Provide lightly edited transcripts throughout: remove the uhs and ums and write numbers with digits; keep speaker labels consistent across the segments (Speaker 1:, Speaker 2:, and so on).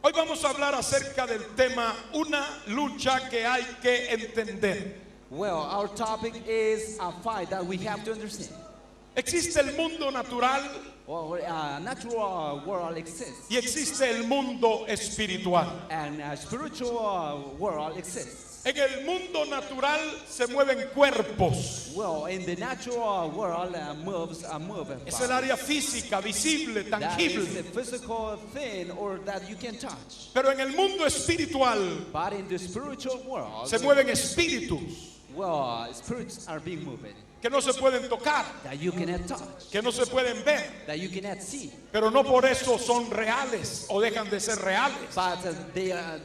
Speaker 1: Hoy vamos a hablar acerca del tema una lucha que hay que entender.
Speaker 2: Well, our topic is a fight that we have to understand.
Speaker 1: Existe el mundo natural
Speaker 2: Well, natural world exists,
Speaker 1: y existe el mundo espiritual.
Speaker 2: and a spiritual world exists.
Speaker 1: En el mundo natural se mueven cuerpos.
Speaker 2: Well, in the natural world, moves
Speaker 1: Es el área física, visible,
Speaker 2: that is
Speaker 1: tangible.
Speaker 2: a physical thing or that you can touch.
Speaker 1: Pero en el mundo espiritual
Speaker 2: But in the spiritual world,
Speaker 1: se mueven espíritus
Speaker 2: well, spirits are being moved
Speaker 1: que no se pueden tocar,
Speaker 2: that you cannot touch,
Speaker 1: que no se pueden ver,
Speaker 2: that you cannot see.
Speaker 1: pero no por eso son reales o dejan de ser reales.
Speaker 2: But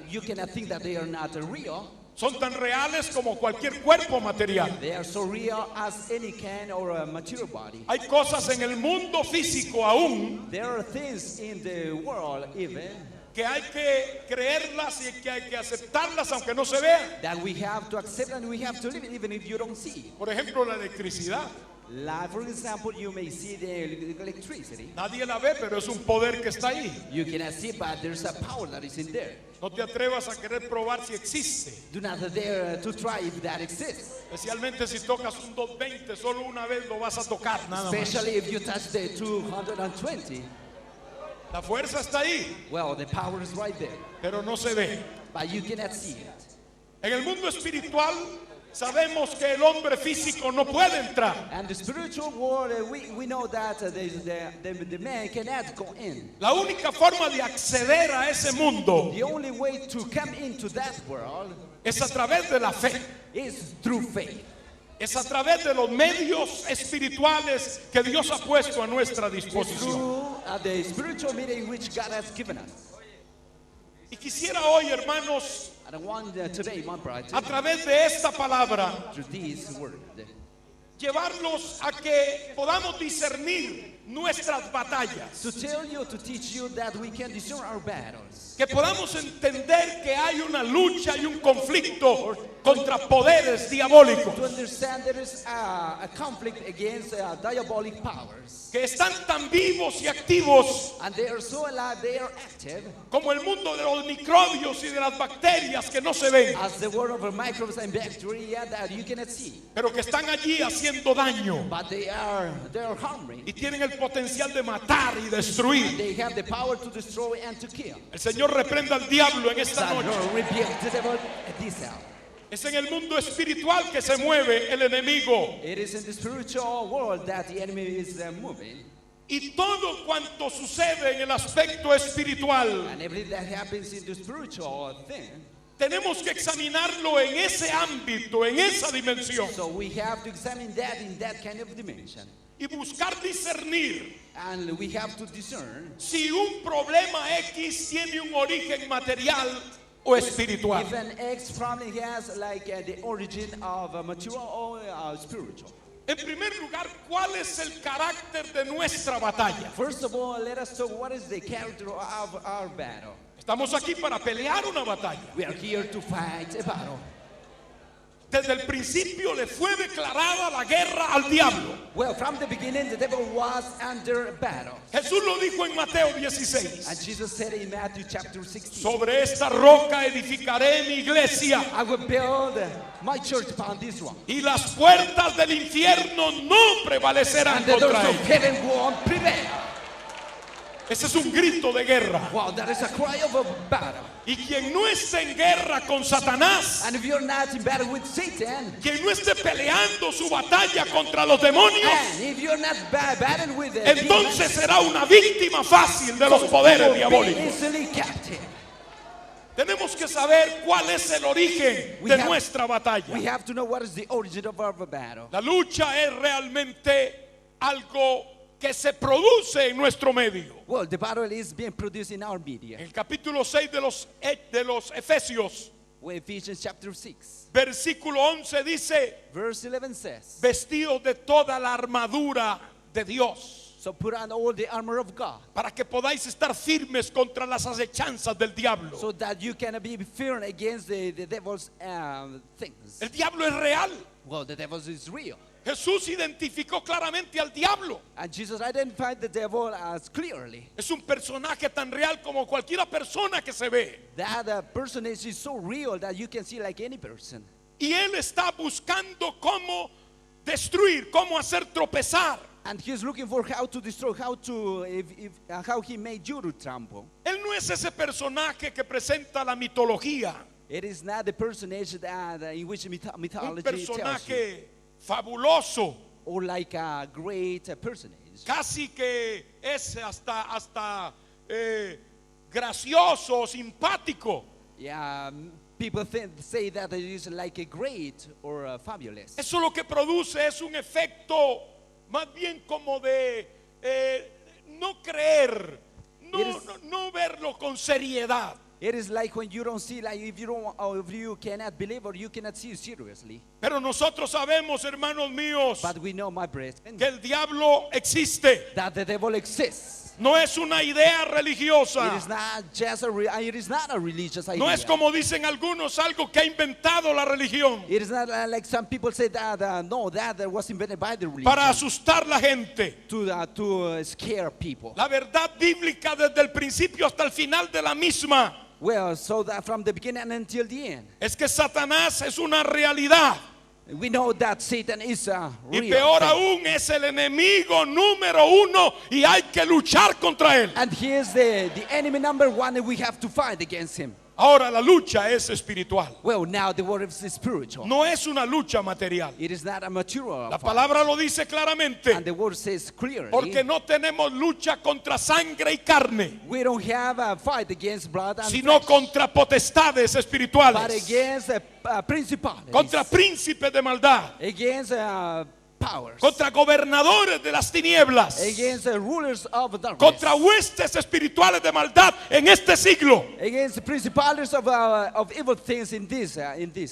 Speaker 2: you cannot think that they are not real.
Speaker 1: Son tan reales como cualquier cuerpo material.
Speaker 2: They are so real as any kind or a material body.
Speaker 1: Hay cosas en el mundo físico aún
Speaker 2: There are things in the world even
Speaker 1: que hay que creerlas y que hay que aceptarlas aunque no se vean.
Speaker 2: that we have to accept and we have to live it even if you don't see it.
Speaker 1: Por ejemplo, la electricidad.
Speaker 2: Like for example, you may see the electricity.
Speaker 1: Nadie la ve, pero es un poder que está ahí.
Speaker 2: You cannot see, but there's a power that is in there.
Speaker 1: No te atrevas a querer probar si existe.
Speaker 2: Do not dare to try if that exists.
Speaker 1: Especialmente si tocas un 220, solo una vez lo vas a tocar, nada más.
Speaker 2: Especially if you touch the 220.
Speaker 1: La fuerza está ahí,
Speaker 2: Well, the power is right there,
Speaker 1: pero no se ve.
Speaker 2: but you cannot see it.
Speaker 1: En el mundo espiritual sabemos que el hombre físico no puede entrar.
Speaker 2: And the spiritual world, we know that the man cannot go in.
Speaker 1: La única forma de acceder a ese mundo
Speaker 2: The only way to come into that world
Speaker 1: es a través de la fe.
Speaker 2: is through faith.
Speaker 1: Es a través de los medios espirituales que Dios ha puesto a nuestra
Speaker 2: It's
Speaker 1: disposición.
Speaker 2: through the spiritual meaning which God has given us.
Speaker 1: Y quisiera hoy, hermanos,
Speaker 2: And I want today, my bride,
Speaker 1: a través de esta palabra,
Speaker 2: through this word,
Speaker 1: llevarlos a que podamos discernir nuestras batallas.
Speaker 2: to tell you, to teach you that we can discern our battles.
Speaker 1: Que podamos entender que hay una lucha y un conflicto contra poderes diabólicos
Speaker 2: To understand there is a conflict against diabolic powers.
Speaker 1: que están tan vivos y activos
Speaker 2: And they are so alive, they are active,
Speaker 1: como el mundo de los microbios y de las bacterias que no se ven,
Speaker 2: as the world of microbes and bacteria that you cannot see.
Speaker 1: pero que están allí haciendo daño
Speaker 2: But they are harming.
Speaker 1: y tienen el potencial de matar y destruir.
Speaker 2: They have the power to destroy and to kill.
Speaker 1: El Señor reprenda al diablo en esta
Speaker 2: That
Speaker 1: noche.
Speaker 2: Lord rebuke the devil at this hour.
Speaker 1: Es en el mundo espiritual que se mueve el enemigo.
Speaker 2: It is in the spiritual world that the enemy is moving.
Speaker 1: Y todo cuanto sucede en el aspecto espiritual,
Speaker 2: And everything that happens in the spiritual thing,
Speaker 1: tenemos que examinarlo en ese ámbito, en esa dimensión,
Speaker 2: so we have to examine that in that kind of dimension.
Speaker 1: y buscar discernir
Speaker 2: And we have to discern
Speaker 1: si un problema X tiene un origen material o espiritual.
Speaker 2: if an X problem has like the origin of a material or spiritual.
Speaker 1: En primer lugar, ¿cuál es el carácter de nuestra batalla?
Speaker 2: First of all, let us talk what is the character of our battle.
Speaker 1: Estamos aquí para pelear una batalla.
Speaker 2: We are here to fight a battle.
Speaker 1: Desde el principio le fue declarada la guerra al diablo.
Speaker 2: Well, from the beginning, the devil was under battle.
Speaker 1: Jesús lo dijo en Mateo 16.
Speaker 2: And Jesus said in Matthew chapter 16,
Speaker 1: Sobre esta roca edificaré mi iglesia
Speaker 2: I will build my church upon this rock.
Speaker 1: y las puertas del infierno no prevalecerán
Speaker 2: And the doors
Speaker 1: contra
Speaker 2: of
Speaker 1: él.
Speaker 2: heaven won't prevail.
Speaker 1: Ese es un grito de guerra.
Speaker 2: Wow, that is a cry of a battle.
Speaker 1: Y quien no esté en guerra con Satanás,
Speaker 2: And if you're not in battle with Satan,
Speaker 1: quien no esté peleando su batalla contra los demonios,
Speaker 2: and if you're not battling with the
Speaker 1: entonces será una víctima fácil de los poderes diabólicos.
Speaker 2: easily captive.
Speaker 1: Tenemos que saber cuál es el origen
Speaker 2: We
Speaker 1: de
Speaker 2: have-
Speaker 1: nuestra batalla.
Speaker 2: We have to know what is the origin of our battle.
Speaker 1: La lucha es realmente algo que se produce en nuestro medio.
Speaker 2: Well, the battle is being produced in our media.
Speaker 1: En el capítulo 6 de los Efesios,
Speaker 2: Well, Ephesians chapter 6,
Speaker 1: versículo 11 dice,
Speaker 2: verse 11 says,
Speaker 1: vestidos de toda la armadura de Dios,
Speaker 2: so put on all the armor of God,
Speaker 1: para que podáis estar firmes contra las acechanzas del diablo.
Speaker 2: so that you can be fearing against the devil's things.
Speaker 1: El diablo es real.
Speaker 2: Well, the devil is real.
Speaker 1: Jesús identificó claramente al diablo.
Speaker 2: And Jesus identified the devil as clearly.
Speaker 1: Es un personaje tan real como cualquier persona que se ve.
Speaker 2: That personage is so real that you can see like any person.
Speaker 1: Y él está buscando cómo destruir, cómo hacer tropezar.
Speaker 2: And he's looking for how to destroy, how he made you to trample.
Speaker 1: Él no es ese personaje que presenta la mitología.
Speaker 2: It is not the personage that in which
Speaker 1: Un
Speaker 2: mythology tells you,
Speaker 1: personaje fabuloso.
Speaker 2: or like a great personage.
Speaker 1: Casi que es hasta gracioso, simpático.
Speaker 2: Yeah, people say that it is like a great or a fabulous.
Speaker 1: Eso lo que produce es un efecto más bien como de no creer, no verlo con seriedad.
Speaker 2: It is like when you don't see, like if you don't, or if you cannot believe or you cannot see seriously.
Speaker 1: Pero nosotros sabemos, hermanos míos,
Speaker 2: But we know, my brethren,
Speaker 1: que el diablo existe.
Speaker 2: that the devil exists.
Speaker 1: No es una idea
Speaker 2: It
Speaker 1: religiosa.
Speaker 2: is not just it is not a religious idea.
Speaker 1: No es como dicen algunos algo que ha inventado la religión
Speaker 2: It is not like some people say that no, that was invented by the religion
Speaker 1: para asustar la gente.
Speaker 2: to scare people.
Speaker 1: La verdad bíblica desde el principio hasta el final de la misma
Speaker 2: Well, so that from the beginning until the end,
Speaker 1: es que Satanás es una realidad.
Speaker 2: we know that Satan is a
Speaker 1: Y
Speaker 2: real
Speaker 1: peor
Speaker 2: thing.
Speaker 1: aún es el enemigo número uno y hay que luchar contra él.
Speaker 2: And he is the enemy number one, and we have to fight against him.
Speaker 1: Ahora la lucha es espiritual.
Speaker 2: Well, now the war is spiritual.
Speaker 1: No es una lucha material.
Speaker 2: It is not a material
Speaker 1: La
Speaker 2: fight.
Speaker 1: palabra lo dice claramente.
Speaker 2: And the word says clearly,
Speaker 1: Porque no tenemos lucha contra sangre y carne,
Speaker 2: we don't have a fight against blood and
Speaker 1: sino
Speaker 2: flesh,
Speaker 1: contra potestades
Speaker 2: but
Speaker 1: espirituales,
Speaker 2: against principalities,
Speaker 1: contra príncipes de maldad,
Speaker 2: against powers,
Speaker 1: contra gobernadores de las tinieblas,
Speaker 2: against rulers of darkness,
Speaker 1: contra huestes espirituales de maldad en este siglo.
Speaker 2: against the principalities of evil things in this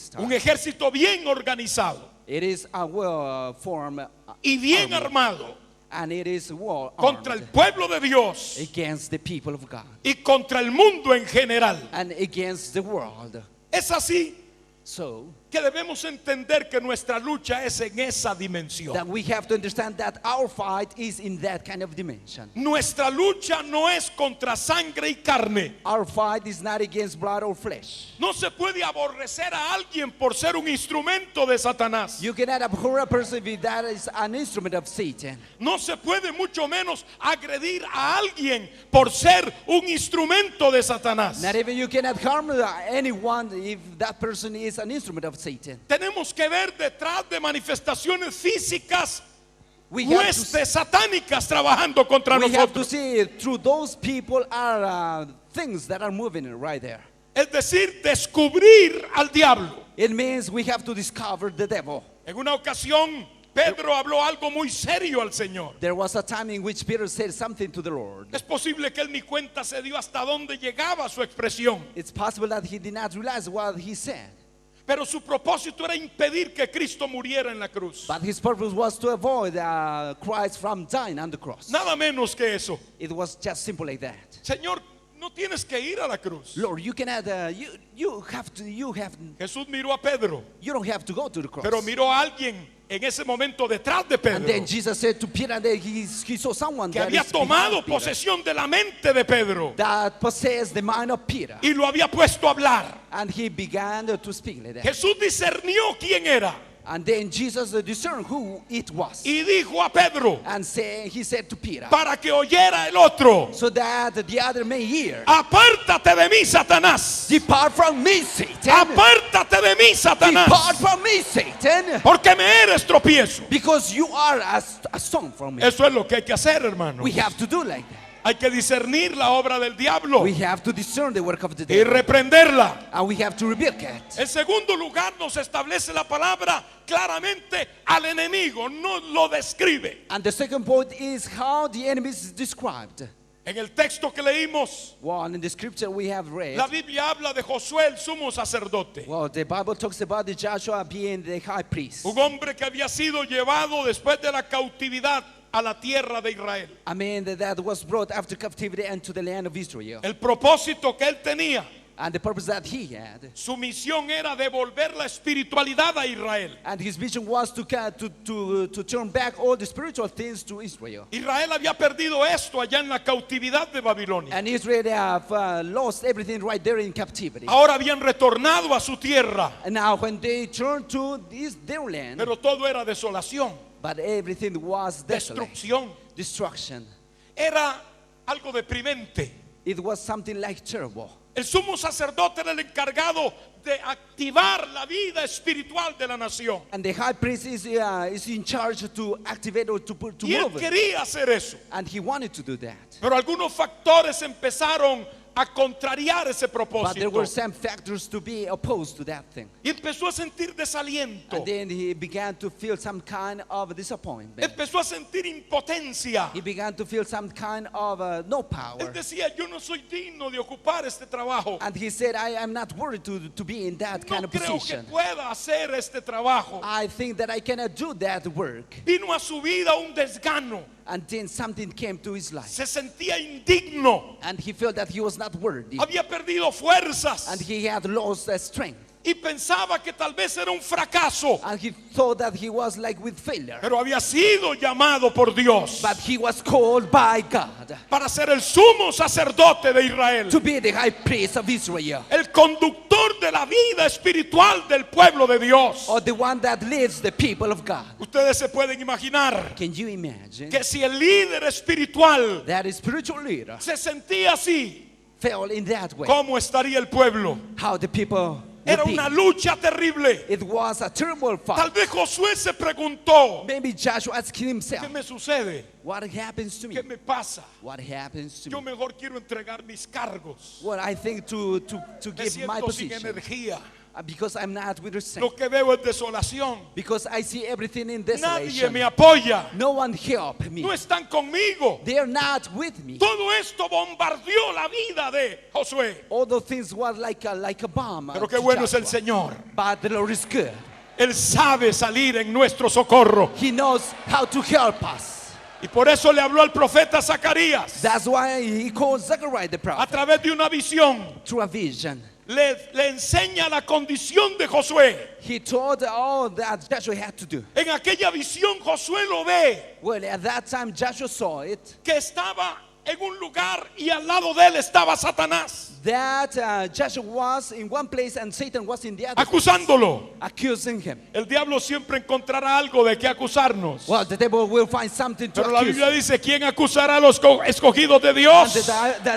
Speaker 2: time.
Speaker 1: Un ejército bien organizado
Speaker 2: It is a well formed
Speaker 1: y bien
Speaker 2: army,
Speaker 1: armado
Speaker 2: and it is well
Speaker 1: contra el
Speaker 2: armed
Speaker 1: pueblo de Dios
Speaker 2: against the people of God
Speaker 1: y contra el mundo en general.
Speaker 2: and against the world.
Speaker 1: Es así
Speaker 2: So
Speaker 1: que debemos entender que nuestra lucha es en esa dimensión.
Speaker 2: that we have to understand that our fight is in that kind of dimension.
Speaker 1: Nuestra lucha no es contra sangre y carne.
Speaker 2: Our fight is not against blood or flesh.
Speaker 1: No se puede aborrecer a alguien por ser un instrumento de Satanás.
Speaker 2: You cannot abhor a person if that is an instrument of Satan.
Speaker 1: No se puede mucho menos agredir a alguien por ser un instrumento de Satanás.
Speaker 2: Not even you cannot harm anyone if that person is an instrument of Satan.
Speaker 1: Tenemos que ver detrás de manifestaciones físicas
Speaker 2: We have,
Speaker 1: huestes satánicas trabajando contra
Speaker 2: we have to
Speaker 1: nosotros.
Speaker 2: see through those people are things that are moving right there.
Speaker 1: Es decir, descubrir al diablo.
Speaker 2: It means we have to discover the devil.
Speaker 1: En una ocasión, Pedro habló algo muy serio al Señor.
Speaker 2: There was a time in which Peter said something to the Lord.
Speaker 1: Es posible que él ni cuenta se dio hasta dónde llegaba su expresión.
Speaker 2: It's possible that he did not realize what he said.
Speaker 1: Pero su propósito era impedir que Cristo muriera en la cruz.
Speaker 2: But his purpose was to avoid Christ from dying on the cross.
Speaker 1: Nada menos que eso.
Speaker 2: It was just simple like that.
Speaker 1: Señor, no tienes que ir a la cruz.
Speaker 2: Lord, you cannot. You
Speaker 1: Jesús miró a Pedro,
Speaker 2: don't have to go to the cross.
Speaker 1: pero miró a alguien en ese momento detrás de
Speaker 2: And then
Speaker 1: Pedro
Speaker 2: Jesus said to Peter, and then he saw someone
Speaker 1: que
Speaker 2: that
Speaker 1: había
Speaker 2: is behind
Speaker 1: tomado
Speaker 2: Peter,
Speaker 1: posesión de la mente de Pedro
Speaker 2: that possessed the mind of Peter,
Speaker 1: y lo había puesto a hablar.
Speaker 2: and he began to speak like that.
Speaker 1: Jesús discernió quién era
Speaker 2: And then Jesus discerned who it was,
Speaker 1: y dijo a Pedro
Speaker 2: and he said to Peter,
Speaker 1: para que oyera el otro:
Speaker 2: so that the other may hear,
Speaker 1: apártate de mí, Satanás.
Speaker 2: depart from me, Satan.
Speaker 1: Apártate de mí,
Speaker 2: Depart
Speaker 1: Satanás,
Speaker 2: from me, Satan,
Speaker 1: porque me eres tropiezo.
Speaker 2: because you are a stone from me.
Speaker 1: Eso es lo que hay que hacer, hermano.
Speaker 2: We have to do like that.
Speaker 1: Hay que discernir la obra del diablo
Speaker 2: We have to discern the work of the
Speaker 1: y
Speaker 2: devil,
Speaker 1: reprenderla.
Speaker 2: and we have to rebuke it.
Speaker 1: En segundo lugar, nos establece la palabra claramente al enemigo, no lo describe.
Speaker 2: And the second point is how the enemy is described.
Speaker 1: En el texto que leímos,
Speaker 2: Well, in the scripture we have read,
Speaker 1: la Biblia habla de Josué, el sumo sacerdote,
Speaker 2: well, the Bible talks about the Joshua being the high priest.
Speaker 1: un hombre que había sido llevado después de la cautividad a la tierra de Israel.
Speaker 2: I mean, that was brought after captivity into the land of Israel.
Speaker 1: El propósito que él tenía
Speaker 2: And the purpose that he had.
Speaker 1: Su misión era devolver la espiritualidad a Israel.
Speaker 2: And his vision was to turn back all the spiritual things to Israel.
Speaker 1: Israel había perdido esto allá en la cautividad de Babilonia.
Speaker 2: And Israel have lost everything right there in captivity.
Speaker 1: Ahora habían retornado a su tierra,
Speaker 2: And now when they turned to their land,
Speaker 1: pero todo era desolación,
Speaker 2: but everything was desolate.
Speaker 1: destrucción.
Speaker 2: Destruction.
Speaker 1: Era algo deprimente.
Speaker 2: It was something like terrible.
Speaker 1: El sumo sacerdote era el encargado de activar la vida espiritual de la nación.
Speaker 2: And the high priest is in charge to activate or to
Speaker 1: Y él
Speaker 2: move it.
Speaker 1: quería hacer eso.
Speaker 2: And he wanted to do that.
Speaker 1: Pero algunos factores empezaron a contrariar ese
Speaker 2: But there
Speaker 1: propósito.
Speaker 2: were some factors to be opposed to that thing.
Speaker 1: Y empezó a sentir desaliento.
Speaker 2: And then he began to feel some kind of disappointment.
Speaker 1: Empezó a sentir impotencia.
Speaker 2: He began to feel some kind of no
Speaker 1: Él
Speaker 2: power.
Speaker 1: decía, yo no soy digno de ocupar este trabajo.
Speaker 2: And he said, I am not worthy to be in that kind
Speaker 1: No
Speaker 2: of
Speaker 1: creo que
Speaker 2: position.
Speaker 1: pueda hacer este trabajo.
Speaker 2: I think that I cannot do that work.
Speaker 1: Vino a su vida un desgano.
Speaker 2: And then something came to his life.
Speaker 1: Se sentía indigno.
Speaker 2: And he felt that he was not worthy.
Speaker 1: Había perdido fuerzas.
Speaker 2: And he had lost strength.
Speaker 1: Y pensaba que tal vez era un fracaso.
Speaker 2: And he thought that he was like with failure.
Speaker 1: Pero había sido llamado por Dios
Speaker 2: But he was called by God
Speaker 1: para ser el sumo sacerdote de Israel,
Speaker 2: to be the high priest of Israel.
Speaker 1: el conductor de la vida espiritual del pueblo de Dios.
Speaker 2: Or the one that leads the people of God.
Speaker 1: Ustedes se pueden imaginar
Speaker 2: Can you imagine
Speaker 1: que si el líder espiritual
Speaker 2: that a spiritual leader
Speaker 1: se sentía así,
Speaker 2: fell in that way?
Speaker 1: ¿cómo estaría el pueblo?
Speaker 2: How the people
Speaker 1: Era
Speaker 2: would be.
Speaker 1: una lucha terrible.
Speaker 2: It was a terrible
Speaker 1: Tal
Speaker 2: fight.
Speaker 1: vez Josué se preguntó,
Speaker 2: Maybe Joshua asked
Speaker 1: ¿qué
Speaker 2: himself,
Speaker 1: me sucede?
Speaker 2: what happens to me?
Speaker 1: ¿Qué me pasa?
Speaker 2: What happens to
Speaker 1: Yo
Speaker 2: me?
Speaker 1: mejor quiero entregar mis cargos.
Speaker 2: Well, I think to
Speaker 1: Me
Speaker 2: give my
Speaker 1: siento sin
Speaker 2: position.
Speaker 1: energía.
Speaker 2: Because I'm not with the same.
Speaker 1: Lo que veo es desolación.
Speaker 2: Because I see everything in
Speaker 1: Nadie
Speaker 2: desolation.
Speaker 1: me apoya.
Speaker 2: No one help me.
Speaker 1: No están conmigo.
Speaker 2: They are not with me.
Speaker 1: Todo esto bombardeó la vida de Josué.
Speaker 2: All those things was like a bomb.
Speaker 1: Pero qué
Speaker 2: to
Speaker 1: bueno es el
Speaker 2: Joshua.
Speaker 1: Señor.
Speaker 2: But the Lord is good.
Speaker 1: Él sabe salir en nuestro socorro.
Speaker 2: He knows how to help us.
Speaker 1: Y por eso le habló al profeta Zacarías
Speaker 2: That's why he called Zechariah the
Speaker 1: a
Speaker 2: prophet
Speaker 1: través de una visión.
Speaker 2: through a vision.
Speaker 1: Le enseña la condición de Josué.
Speaker 2: He told all that Joshua had to do.
Speaker 1: En aquella visión Josué lo ve
Speaker 2: Well, at that time Joshua saw it.
Speaker 1: que estaba en un lugar y al lado de él estaba Satanás
Speaker 2: That Joshua was in one place and Satan was in the other,
Speaker 1: acusándolo.
Speaker 2: accusing him.
Speaker 1: El diablo siempre encontrará algo de qué acusarnos.
Speaker 2: Well, the devil will find something to
Speaker 1: Pero la
Speaker 2: accuse.
Speaker 1: Biblia dice, ¿quién acusará a los escogidos de
Speaker 2: And
Speaker 1: Dios?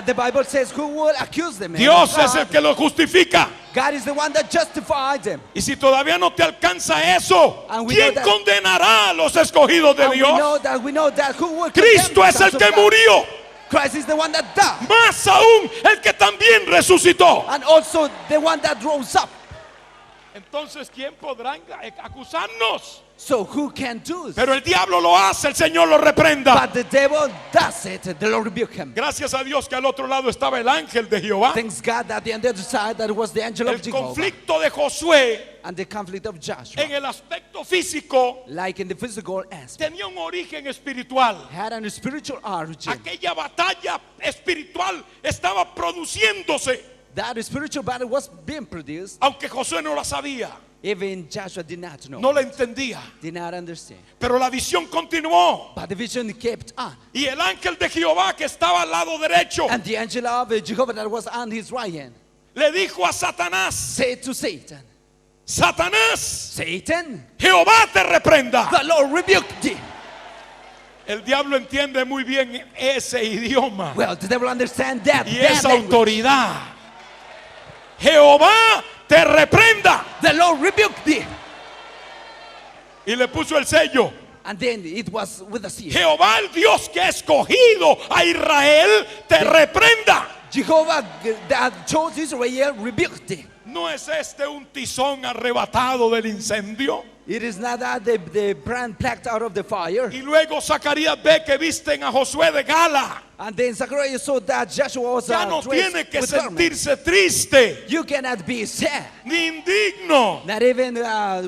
Speaker 2: the Bible says, who will accuse them?
Speaker 1: Dios
Speaker 2: God.
Speaker 1: es el que los justifica.
Speaker 2: God is the one that justified them.
Speaker 1: Y si todavía no te alcanza eso,
Speaker 2: And we
Speaker 1: ¿quién
Speaker 2: know that-
Speaker 1: condenará a los escogidos de
Speaker 2: And
Speaker 1: Dios?
Speaker 2: we know that who will
Speaker 1: Cristo
Speaker 2: condemn
Speaker 1: es
Speaker 2: the
Speaker 1: el
Speaker 2: sons
Speaker 1: que
Speaker 2: of God?
Speaker 1: murió,
Speaker 2: Christ is the one that died.
Speaker 1: más aún el que también resucitó.
Speaker 2: And also the one that rose up.
Speaker 1: Entonces, ¿quién podrá acusarnos?
Speaker 2: So who can do it?
Speaker 1: Pero el diablo lo hace, el Señor lo reprenda.
Speaker 2: But the devil does it. The Lord rebuke him.
Speaker 1: Gracias a Dios que al otro lado estaba el ángel de Jehová.
Speaker 2: Thanks God that on the other side that was the angel
Speaker 1: El
Speaker 2: of Jehovah.
Speaker 1: conflicto de Josué
Speaker 2: And the conflict of Joshua,
Speaker 1: en el aspecto físico
Speaker 2: like in the physical aspect,
Speaker 1: tenía un origen espiritual.
Speaker 2: had a spiritual origin.
Speaker 1: Aquella batalla espiritual estaba produciéndose,
Speaker 2: That spiritual battle was being produced.
Speaker 1: aunque Josué no la sabía,
Speaker 2: Even Joshua did not know.
Speaker 1: no la entendía.
Speaker 2: Did not understand.
Speaker 1: Pero la visión continuó.
Speaker 2: But the vision kept on.
Speaker 1: Y el ángel de Jehová que estaba al lado derecho
Speaker 2: And the angel of Jehovah that was on his right hand
Speaker 1: le dijo a Satanás,
Speaker 2: said to Satan,
Speaker 1: Satanás,
Speaker 2: Satan,
Speaker 1: Jehová te reprenda.
Speaker 2: the Lord rebuked thee.
Speaker 1: El diablo entiende muy bien ese idioma
Speaker 2: Well, the devil understand that.
Speaker 1: y
Speaker 2: that
Speaker 1: esa
Speaker 2: language.
Speaker 1: autoridad. Jehová te reprenda.
Speaker 2: The Lord rebuked thee.
Speaker 1: Y le puso el sello.
Speaker 2: And then it was with a seal.
Speaker 1: Jehová, el Dios que ha escogido a Israel, te reprenda.
Speaker 2: Jehovah that chose Israel rebuked thee.
Speaker 1: ¿No es este un tizón arrebatado del incendio?
Speaker 2: It is not that the brand plucked out of the fire.
Speaker 1: Y luego Zacarías ve que visten a Josué de gala.
Speaker 2: And then Zechariah saw that Joshua was
Speaker 1: Ya no
Speaker 2: dressed
Speaker 1: tiene que
Speaker 2: with garments.
Speaker 1: sentirse triste
Speaker 2: You cannot be sad.
Speaker 1: ni indigno
Speaker 2: Not even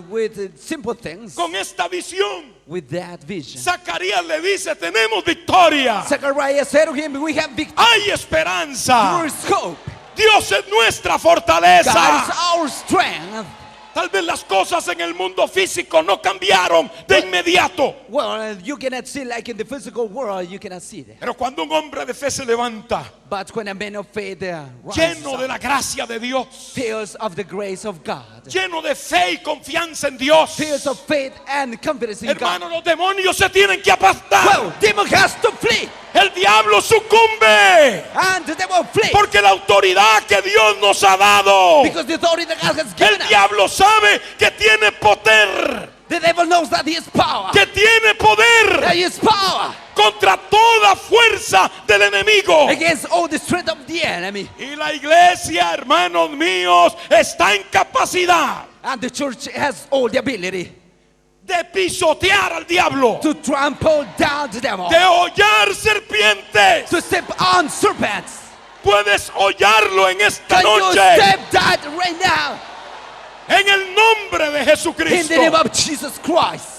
Speaker 2: with simple things.
Speaker 1: con esta visión.
Speaker 2: With that vision.
Speaker 1: Zacarías le dice, tenemos victoria,
Speaker 2: Zechariah said to him, we have victory.
Speaker 1: hay esperanza.
Speaker 2: There is hope.
Speaker 1: Dios es nuestra
Speaker 2: God is
Speaker 1: fortaleza.
Speaker 2: our strength.
Speaker 1: Tal vez las cosas en el mundo físico no cambiaron de inmediato.
Speaker 2: Well, you cannot see like in the physical world, you cannot see that.
Speaker 1: Pero cuando un hombre de fe se levanta,
Speaker 2: But when a man of faith rises
Speaker 1: lleno de
Speaker 2: up,
Speaker 1: la gracia de Dios,
Speaker 2: feels of the grace of God,
Speaker 1: lleno de fe y confianza en Dios,
Speaker 2: feels of faith and confidence in
Speaker 1: hermano,
Speaker 2: God,
Speaker 1: los demonios se tienen que apartar.
Speaker 2: well, demon has to flee,
Speaker 1: El diablo sucumbe.
Speaker 2: and the devil flee,
Speaker 1: Porque la autoridad que Dios nos ha dado,
Speaker 2: because the authority that God has given
Speaker 1: el
Speaker 2: us,
Speaker 1: diablo sabe que tiene poder,
Speaker 2: the devil knows that he has power,
Speaker 1: que tiene poder
Speaker 2: that he has power
Speaker 1: contra toda fuerza del enemigo.
Speaker 2: against all the strength of the enemy.
Speaker 1: Y la iglesia, hermanos míos, está en capacidad
Speaker 2: And the church has all the ability
Speaker 1: de pisotear al diablo,
Speaker 2: to trample down the devil,
Speaker 1: de hollar serpientes.
Speaker 2: to step on serpents.
Speaker 1: Puedes hollarlo en esta
Speaker 2: Can you
Speaker 1: noche
Speaker 2: step that right now
Speaker 1: en el nombre de
Speaker 2: in the
Speaker 1: Jesucristo.
Speaker 2: name of Jesus Christ?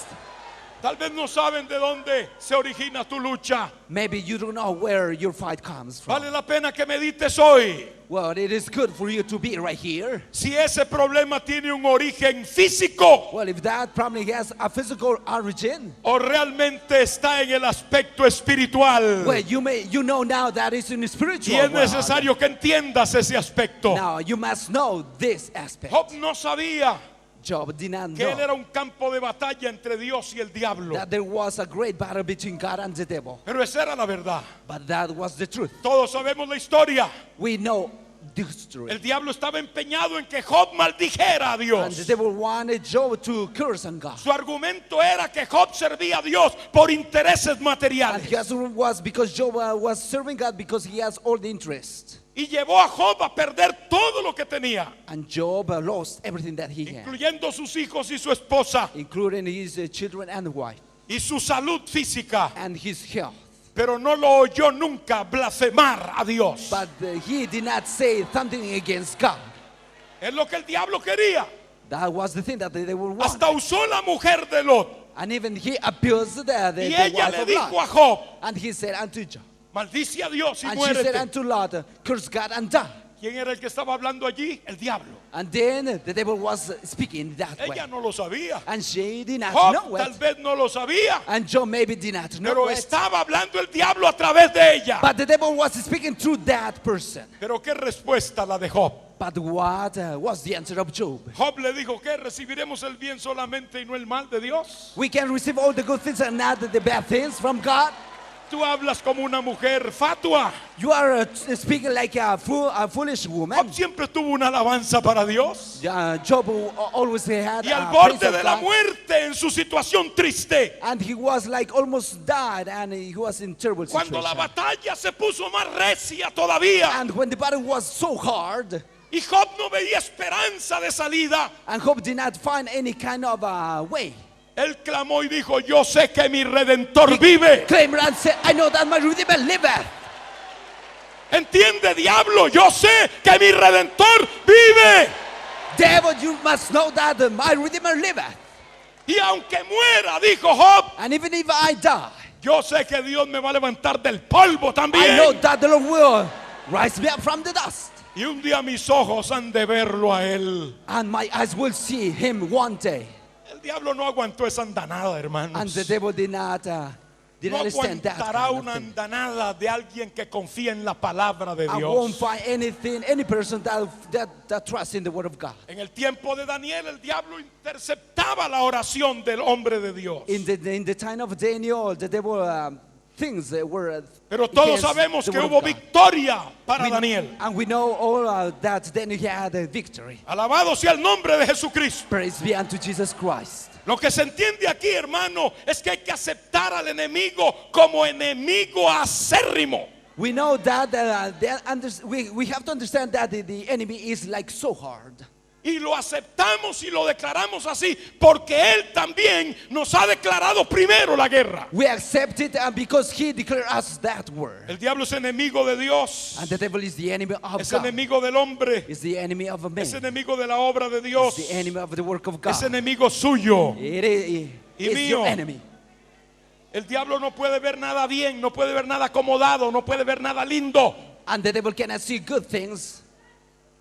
Speaker 1: Tal vez no saben de dónde se origina tu lucha.
Speaker 2: Maybe you don't know where your fight comes from.
Speaker 1: Vale la pena que medites hoy.
Speaker 2: Well, it is good for you to be right here.
Speaker 1: Si ese problema tiene un origen físico
Speaker 2: Well, if that problem has a physical origin,
Speaker 1: o realmente está en el aspecto espiritual.
Speaker 2: well, you know now that it's in the spiritual
Speaker 1: Y es
Speaker 2: world.
Speaker 1: necesario que entiendas ese aspecto.
Speaker 2: Now you must know this aspect.
Speaker 1: Job no sabía
Speaker 2: Job did not
Speaker 1: que él
Speaker 2: know
Speaker 1: era un campo de batalla entre Dios y el diablo.
Speaker 2: that there was a great battle between God and the devil.
Speaker 1: Pero esa era la verdad.
Speaker 2: But that was the truth.
Speaker 1: Todos sabemos la historia.
Speaker 2: We know this truth.
Speaker 1: El diablo estaba empeñado en que Job maldijera a
Speaker 2: And the
Speaker 1: Dios.
Speaker 2: devil wanted Job to curse on God.
Speaker 1: Su argumento era que Job servía a Dios por intereses
Speaker 2: And
Speaker 1: materiales.
Speaker 2: his was because Job was serving God because he has all the interest.
Speaker 1: Y llevó a Job a perder todo lo que tenía,
Speaker 2: And Job lost everything that he had,
Speaker 1: incluyendo sus hijos y su esposa
Speaker 2: including his children and wife
Speaker 1: y su salud física.
Speaker 2: and his health.
Speaker 1: Pero no lo oyó nunca blasfemar a Dios.
Speaker 2: But he did not say something against God.
Speaker 1: Es lo que el diablo quería.
Speaker 2: That was the thing that they were wanting.
Speaker 1: Hasta usó la mujer de Lot.
Speaker 2: And even he abused the
Speaker 1: Y ella
Speaker 2: wife
Speaker 1: le
Speaker 2: of
Speaker 1: dijo a
Speaker 2: Lot.
Speaker 1: Job,
Speaker 2: And he said unto Job,
Speaker 1: maldice a Dios y
Speaker 2: and she said
Speaker 1: muérete.
Speaker 2: unto Lot, curse God and die.
Speaker 1: ¿Quién era el que estaba hablando allí? El diablo.
Speaker 2: And then the devil was speaking that way.
Speaker 1: Ella no lo sabía.
Speaker 2: And she did not
Speaker 1: Job
Speaker 2: know
Speaker 1: tal
Speaker 2: it.
Speaker 1: vez no lo sabía.
Speaker 2: And Job maybe did not know
Speaker 1: Pero
Speaker 2: it.
Speaker 1: estaba hablando el diablo a través de ella.
Speaker 2: But the devil was speaking through that person.
Speaker 1: Pero qué respuesta la de Job.
Speaker 2: But what was the answer of Job?
Speaker 1: Job le dijo que recibiremos el bien solamente y no el mal de Dios.
Speaker 2: We can receive all the good things and not the bad things from God.
Speaker 1: Tú hablas como una mujer fatua.
Speaker 2: You are speaking like a foolish woman.
Speaker 1: Job siempre tuvo una alabanza para Dios.
Speaker 2: Job always had
Speaker 1: Y al
Speaker 2: a
Speaker 1: borde
Speaker 2: praise of
Speaker 1: de la
Speaker 2: God.
Speaker 1: muerte en su situación triste.
Speaker 2: And he was like almost died and he was in terrible
Speaker 1: Cuando la
Speaker 2: situation.
Speaker 1: batalla se puso más recia todavía.
Speaker 2: And when the battle was so hard,
Speaker 1: Y Job no veía esperanza de salida.
Speaker 2: and Job did not find any kind of way.
Speaker 1: Él clamó y dijo, yo sé que mi Redentor vive.
Speaker 2: Claimed and said, I know that my Redeemer liveth.
Speaker 1: Entiende, diablo, yo sé que mi Redentor vive.
Speaker 2: Devil, you must know that my Redeemer liveth.
Speaker 1: Y aunque muera, dijo Job,
Speaker 2: And even if I die,
Speaker 1: yo sé que Dios me va a levantar del polvo
Speaker 2: I know
Speaker 1: también.
Speaker 2: that the Lord will rise me up from the dust.
Speaker 1: Y un día mis ojos han de verlo a él.
Speaker 2: And my eyes will see him one day.
Speaker 1: El diablo no aguantó esa andanada,
Speaker 2: And
Speaker 1: hermanos.
Speaker 2: the devil did not
Speaker 1: No
Speaker 2: understand that.
Speaker 1: aguantará
Speaker 2: Kind of
Speaker 1: una
Speaker 2: thing.
Speaker 1: andanada de alguien que confía en la palabra de
Speaker 2: I won't
Speaker 1: Dios.
Speaker 2: find any person that trusts in the word of God.
Speaker 1: En el tiempo de Daniel, el diablo interceptaba la oración del hombre de Dios.
Speaker 2: In the time of Daniel, the devil things were.
Speaker 1: Pero todos
Speaker 2: against
Speaker 1: sabemos
Speaker 2: the
Speaker 1: que
Speaker 2: word of
Speaker 1: hubo
Speaker 2: God.
Speaker 1: victoria para Daniel.
Speaker 2: And we know all that Daniel had a victory.
Speaker 1: Alabado sea el nombre de Jesucristo.
Speaker 2: Praise be unto Jesus Christ.
Speaker 1: Lo que se entiende aquí, hermano, es que hay que aceptar al enemigo como enemigo acérrimo.
Speaker 2: We know that we have to understand that the enemy is like so hard.
Speaker 1: Y lo aceptamos y lo declaramos así porque Él también nos ha declarado primero la guerra.
Speaker 2: We accept it because he declared us that word.
Speaker 1: El diablo es enemigo de Dios,
Speaker 2: And the devil is the enemy of
Speaker 1: es
Speaker 2: God.
Speaker 1: enemigo del hombre,
Speaker 2: Is the enemy of a man.
Speaker 1: es enemigo de la obra de
Speaker 2: Is
Speaker 1: Dios,
Speaker 2: the enemy of the work of
Speaker 1: es
Speaker 2: God.
Speaker 1: enemigo suyo.
Speaker 2: It is
Speaker 1: mío.
Speaker 2: your enemy.
Speaker 1: El diablo no puede ver nada bien, no puede ver nada acomodado, no puede ver nada lindo.
Speaker 2: And the devil cannot see good things.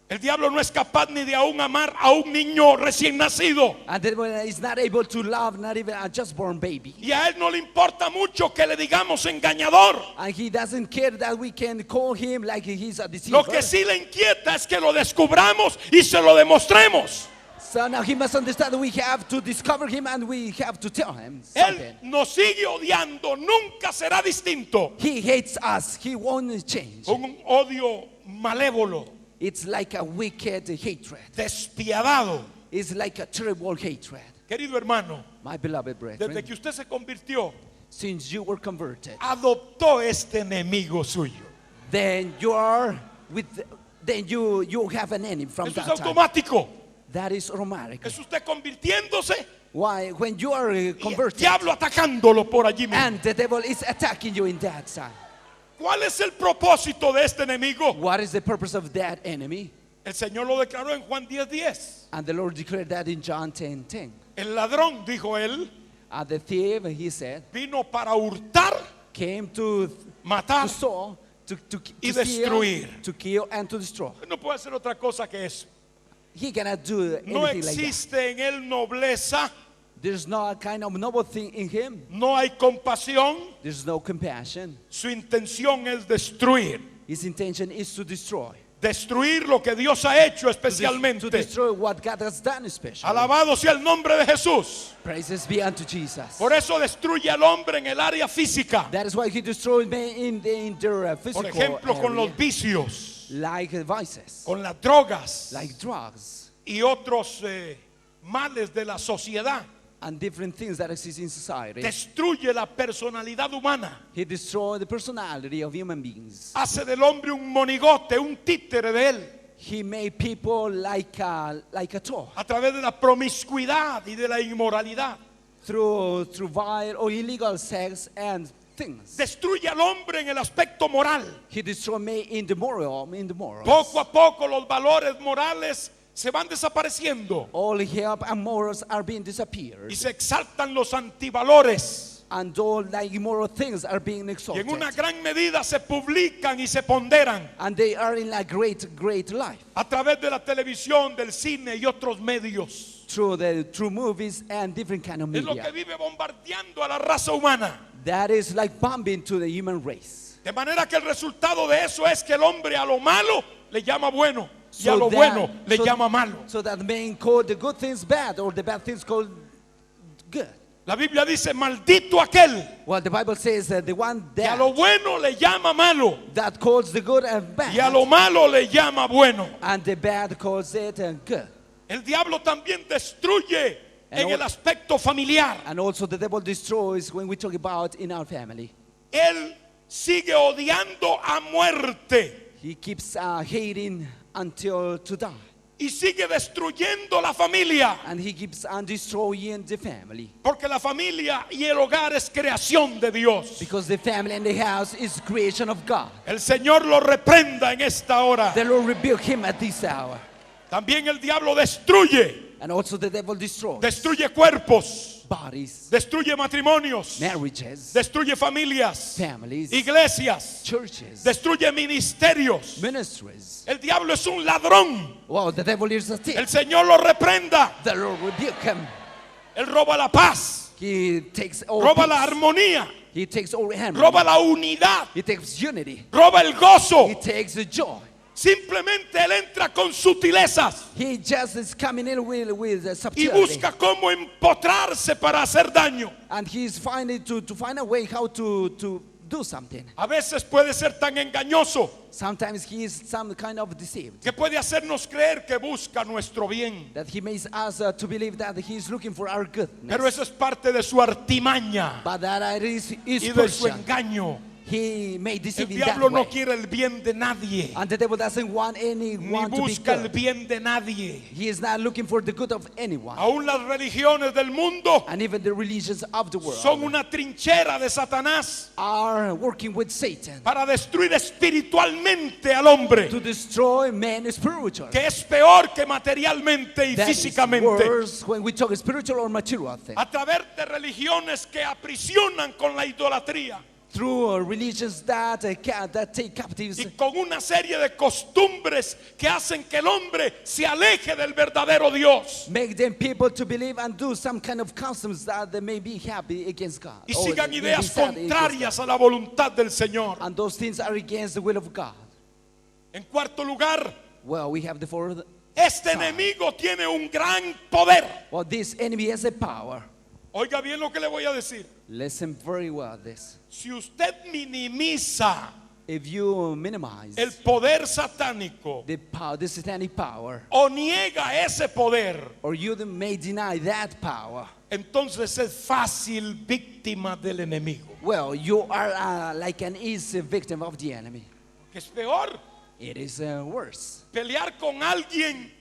Speaker 1: El diablo no es capaz ni de aún amar a un niño recién nacido.
Speaker 2: And the devil is not able to love not even a just born baby.
Speaker 1: Y a él no le importa mucho que le digamos engañador.
Speaker 2: And he doesn't care that we can call him like he's a deceiver.
Speaker 1: Lo que sí le inquieta es que lo descubramos y se lo demostremos.
Speaker 2: So now he must understand that we have to discover him and we have to tell him
Speaker 1: Él
Speaker 2: something.
Speaker 1: nos sigue odiando, nunca será distinto.
Speaker 2: He hates us. He won't change.
Speaker 1: Un odio malévolo,
Speaker 2: It's like a wicked hatred.
Speaker 1: despiadado.
Speaker 2: It's like a terrible hatred.
Speaker 1: Querido hermano,
Speaker 2: My beloved brethren,
Speaker 1: desde que usted se convirtió,
Speaker 2: since you were converted,
Speaker 1: adoptó este enemigo suyo.
Speaker 2: then you are with, then you have an enemy from
Speaker 1: Eso es
Speaker 2: that time.
Speaker 1: automático.
Speaker 2: That is automatic.
Speaker 1: Es usted convirtiéndose
Speaker 2: Why? When you are
Speaker 1: y el
Speaker 2: converted,
Speaker 1: diablo atacándolo por allí mismo.
Speaker 2: and the devil is attacking you in that side.
Speaker 1: ¿Cuál es el propósito de este enemigo?
Speaker 2: What is the purpose of that enemy?
Speaker 1: El Señor lo declaró en Juan 10:10.
Speaker 2: And the Lord declared that in John 10:10.
Speaker 1: El ladrón, dijo él,
Speaker 2: The thief, he said,
Speaker 1: vino para hurtar,
Speaker 2: came to
Speaker 1: matar.
Speaker 2: steal, to
Speaker 1: y
Speaker 2: steal,
Speaker 1: destruir.
Speaker 2: to kill, and to destroy.
Speaker 1: No puede hacer otra cosa que eso.
Speaker 2: He cannot do
Speaker 1: No
Speaker 2: anything like that.
Speaker 1: existe en él nobleza,
Speaker 2: There's no kind of noble thing in him.
Speaker 1: no hay compasión.
Speaker 2: There's no compassion.
Speaker 1: Su intención es destruir.
Speaker 2: His intention is to destroy.
Speaker 1: Destruir lo que Dios ha hecho
Speaker 2: To
Speaker 1: especialmente.
Speaker 2: destroy what God has done especially.
Speaker 1: Alabado sea el nombre de Jesús.
Speaker 2: Praises be unto Jesus.
Speaker 1: Por eso destruye al hombre en el área física.
Speaker 2: That is why he destroyed men in their
Speaker 1: Por
Speaker 2: physical
Speaker 1: ejemplo, con los
Speaker 2: area,
Speaker 1: vicios,
Speaker 2: like vices,
Speaker 1: con las drogas
Speaker 2: like drugs,
Speaker 1: y otros males de la sociedad.
Speaker 2: and different things that exist in society.
Speaker 1: Destruye la personalidad humana.
Speaker 2: He destroyed the personality of human beings.
Speaker 1: Hace del hombre un monigote, un títere de él.
Speaker 2: He made people like a toy
Speaker 1: A través de la promiscuidad y de la inmoralidad.
Speaker 2: through vile or illegal sex and things.
Speaker 1: Destruye al hombre en el aspecto moral.
Speaker 2: He destroyed me in the moral, morals.
Speaker 1: Poco a poco los valores morales se van desapareciendo
Speaker 2: All help and morals are being disappeared,
Speaker 1: y se exaltan los antivalores.
Speaker 2: and all like immoral things are being
Speaker 1: Y en
Speaker 2: exalted,
Speaker 1: una gran medida se publican y se ponderan
Speaker 2: and they are in a great life
Speaker 1: a través de la televisión, del cine y otros medios.
Speaker 2: through movies and different kind of
Speaker 1: Es lo que
Speaker 2: media.
Speaker 1: vive bombardeando a la raza humana.
Speaker 2: That is like bombing to the human race.
Speaker 1: De manera que el resultado de eso es que el hombre a lo malo le llama bueno y a
Speaker 2: So
Speaker 1: lo
Speaker 2: that-
Speaker 1: bueno le
Speaker 2: so-
Speaker 1: llama malo.
Speaker 2: So that men call the good things bad, or the bad things called good.
Speaker 1: La Biblia dice, maldito aquel
Speaker 2: Well, the Bible says that the one
Speaker 1: que a lo bueno le llama malo
Speaker 2: that calls the good and
Speaker 1: y a lo
Speaker 2: bad,
Speaker 1: malo le llama bueno.
Speaker 2: and the bad calls it good.
Speaker 1: El diablo también destruye en
Speaker 2: all-
Speaker 1: el aspecto familiar.
Speaker 2: And also the devil destroys when we talk about in our family.
Speaker 1: Él sigue odiando a muerte
Speaker 2: He keeps hating until to die.
Speaker 1: y sigue destruyendo la familia.
Speaker 2: And he keeps on destroying the family.
Speaker 1: Porque la familia y el hogar es creación de Dios.
Speaker 2: Because the family and the house is creation of God.
Speaker 1: El Señor lo reprenda en esta hora.
Speaker 2: The Lord rebuke him at this hour.
Speaker 1: También el diablo destruye.
Speaker 2: And also the devil destroys
Speaker 1: Destruye cuerpos.
Speaker 2: bodies,
Speaker 1: Destruye matrimonios.
Speaker 2: marriages,
Speaker 1: Destruye familias.
Speaker 2: families,
Speaker 1: Iglesias.
Speaker 2: churches,
Speaker 1: Destruye ministerios.
Speaker 2: ministries.
Speaker 1: El diablo es un ladrón.
Speaker 2: Well, the devil is a thief.
Speaker 1: El Señor lo reprenda.
Speaker 2: The Lord rebuke him.
Speaker 1: Él roba la paz.
Speaker 2: He takes all
Speaker 1: Roba la
Speaker 2: peace.
Speaker 1: armonía.
Speaker 2: He takes all harmony.
Speaker 1: Roba la unidad.
Speaker 2: He takes unity.
Speaker 1: Roba el gozo.
Speaker 2: He takes the joy.
Speaker 1: Simplemente él entra con sutilezas
Speaker 2: He just is coming in with
Speaker 1: y
Speaker 2: subtlety.
Speaker 1: busca cómo empotrarse para hacer daño.
Speaker 2: And he's finding to find a way how to do something.
Speaker 1: A veces puede ser tan engañoso
Speaker 2: Sometimes he is some kind of deceived.
Speaker 1: que puede hacernos creer que busca nuestro bien.
Speaker 2: That he makes us to believe that he's looking for our goodness.
Speaker 1: Pero eso es parte de su artimaña
Speaker 2: But that is his
Speaker 1: y de su
Speaker 2: portion.
Speaker 1: engaño.
Speaker 2: He may
Speaker 1: El
Speaker 2: deceive in that
Speaker 1: diablo no
Speaker 2: way.
Speaker 1: quiere el bien de nadie,
Speaker 2: And the devil doesn't want
Speaker 1: ni
Speaker 2: anyone to be
Speaker 1: busca el
Speaker 2: good.
Speaker 1: bien de nadie.
Speaker 2: He is not looking for the good of anyone.
Speaker 1: Aún las religiones del mundo
Speaker 2: And even the religions of the world
Speaker 1: son una trinchera de Satanás
Speaker 2: are working with Satan
Speaker 1: para destruir espiritualmente al hombre,
Speaker 2: to destroy man spiritual.
Speaker 1: que es peor que materialmente y
Speaker 2: That is
Speaker 1: físicamente.
Speaker 2: worse when we talk spiritual or material things.
Speaker 1: A través de religiones que aprisionan con la idolatría.
Speaker 2: through religions that take captives,
Speaker 1: y con una serie de costumbres que hacen que el hombre se aleje del verdadero Dios
Speaker 2: make them people to believe and do some kind of customs that they may be happy against God.
Speaker 1: y
Speaker 2: or
Speaker 1: sigan
Speaker 2: they may be
Speaker 1: ideas
Speaker 2: sad against
Speaker 1: contrarias
Speaker 2: God.
Speaker 1: a la voluntad del Señor.
Speaker 2: And those things are against the will of God.
Speaker 1: En cuarto lugar,
Speaker 2: Well, we have the fourth.
Speaker 1: este enemigo tiene un gran poder.
Speaker 2: Well, this enemy has a power.
Speaker 1: Oiga bien lo que le voy a decir.
Speaker 2: Listen very well this.
Speaker 1: Si usted minimiza
Speaker 2: If you minimize
Speaker 1: el poder satánico
Speaker 2: the power, the satanic power,
Speaker 1: o niega ese poder,
Speaker 2: or you may deny that power,
Speaker 1: entonces es fácil víctima del enemigo.
Speaker 2: well, you are like an easy victim of the enemy.
Speaker 1: Que es peor
Speaker 2: It is worse.
Speaker 1: pelear con alguien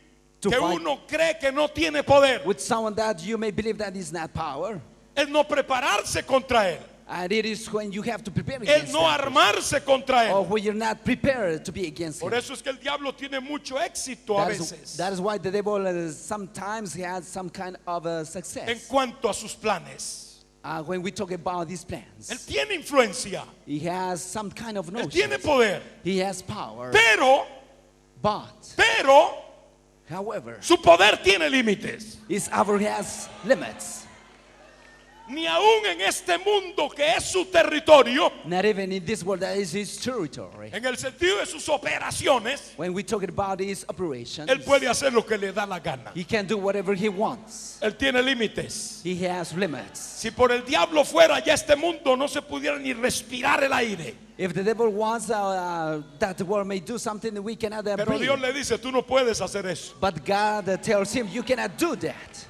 Speaker 2: To
Speaker 1: que
Speaker 2: fight
Speaker 1: uno cree que no tiene poder.
Speaker 2: with someone that you may believe that is not power.
Speaker 1: Es no prepararse contra él.
Speaker 2: And it is when you have to prepare
Speaker 1: Es
Speaker 2: against
Speaker 1: no
Speaker 2: that person,
Speaker 1: armarse contra
Speaker 2: or
Speaker 1: él.
Speaker 2: when you're not prepared to be against him.
Speaker 1: Por eso es que el diablo tiene mucho éxito a veces
Speaker 2: That is why the devil sometimes has some kind of
Speaker 1: en
Speaker 2: success.
Speaker 1: cuanto a sus planes.
Speaker 2: When we talk about these
Speaker 1: Él
Speaker 2: plans,
Speaker 1: tiene influencia,
Speaker 2: he has some kind of
Speaker 1: él tiene
Speaker 2: notion.
Speaker 1: poder,
Speaker 2: He has power.
Speaker 1: pero
Speaker 2: However,
Speaker 1: su poder tiene límites.
Speaker 2: his power has limits.
Speaker 1: Ni aún en este mundo que es su territorio,
Speaker 2: Not even in this world that is his territory.
Speaker 1: en el sentido de sus operaciones,
Speaker 2: When we talk about his operations,
Speaker 1: él puede hacer lo que le da la gana.
Speaker 2: he can do whatever he wants.
Speaker 1: Él tiene límites.
Speaker 2: He has limits.
Speaker 1: Si por el diablo fuera, ya este mundo no se pudiera ni respirar el aire.
Speaker 2: If the devil wants that the world may do something that we cannot
Speaker 1: Pero
Speaker 2: breathe,
Speaker 1: Dios le dice, tú no puedes hacer eso.
Speaker 2: but God tells him, you cannot do that.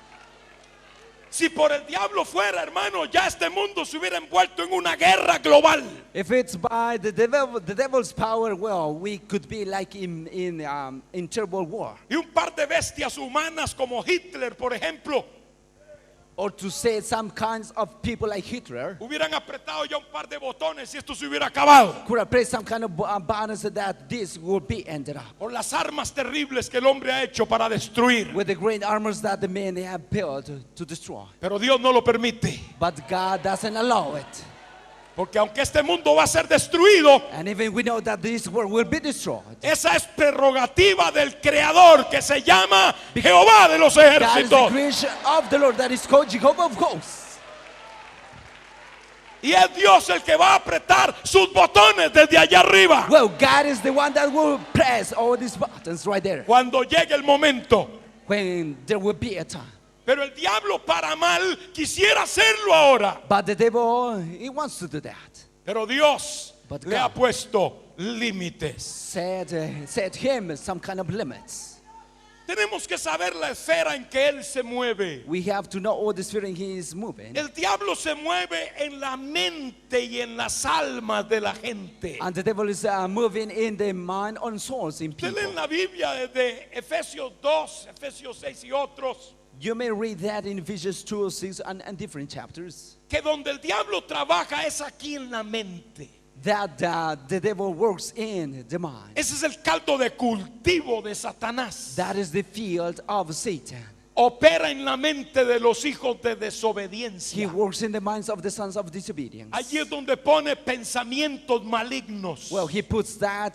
Speaker 1: Si por el diablo fuera, hermano, ya este mundo se hubiera envuelto en una guerra global.
Speaker 2: If it's by the devil's power, well, we could be like in terrible war.
Speaker 1: Y un par de bestias humanas como Hitler, por ejemplo,
Speaker 2: Or to say some kinds of people like Hitler
Speaker 1: hubieran apretado ya un par de botones y esto se hubiera acabado.
Speaker 2: could have pressed some kind of buttons that this would be ended up.
Speaker 1: Por las armas terribles que el hombre ha hecho para destruir.
Speaker 2: With the great armors that the men have built to destroy.
Speaker 1: Pero Dios no lo permite.
Speaker 2: But God doesn't allow it.
Speaker 1: Porque aunque este mundo va a ser destruido,
Speaker 2: And even we know that this world will be destroyed.
Speaker 1: esa es prerrogativa del Creador que se llama Jehová de los
Speaker 2: God is the
Speaker 1: ejércitos.
Speaker 2: creation of the Lord that is called Jehovah of hosts.
Speaker 1: Y es Dios el que va a apretar sus botones desde allá arriba.
Speaker 2: Well, God is the one that will press all these buttons right there.
Speaker 1: Cuando llegue el momento.
Speaker 2: When there will be a time.
Speaker 1: Pero el diablo para mal quisiera hacerlo ahora.
Speaker 2: But the devil, he wants to do that.
Speaker 1: Pero Dios
Speaker 2: But
Speaker 1: le ha
Speaker 2: God
Speaker 1: puesto límites.
Speaker 2: set him some kind of limits.
Speaker 1: Tenemos que saber la esfera en que él se mueve.
Speaker 2: We have to know all the spirit he is moving.
Speaker 1: El diablo se mueve en la mente y en las almas de la gente.
Speaker 2: And the devil is moving in the mind and souls in
Speaker 1: Usted lee
Speaker 2: people.
Speaker 1: en la Biblia desde Efesios 2, Efesios 6 y otros,
Speaker 2: You may read that in Ephesians 2, 6 and different chapters.
Speaker 1: que donde el diablo trabaja es aquí en la mente.
Speaker 2: That the devil works in the mind.
Speaker 1: Ese es el caldo de cultivo de Satanás.
Speaker 2: That is the field of Satan.
Speaker 1: Opera en la mente de los hijos de
Speaker 2: He
Speaker 1: desobediencia.
Speaker 2: works in the minds of the sons of disobedience.
Speaker 1: Allí es donde pone pensamientos malignos.
Speaker 2: Well, he puts that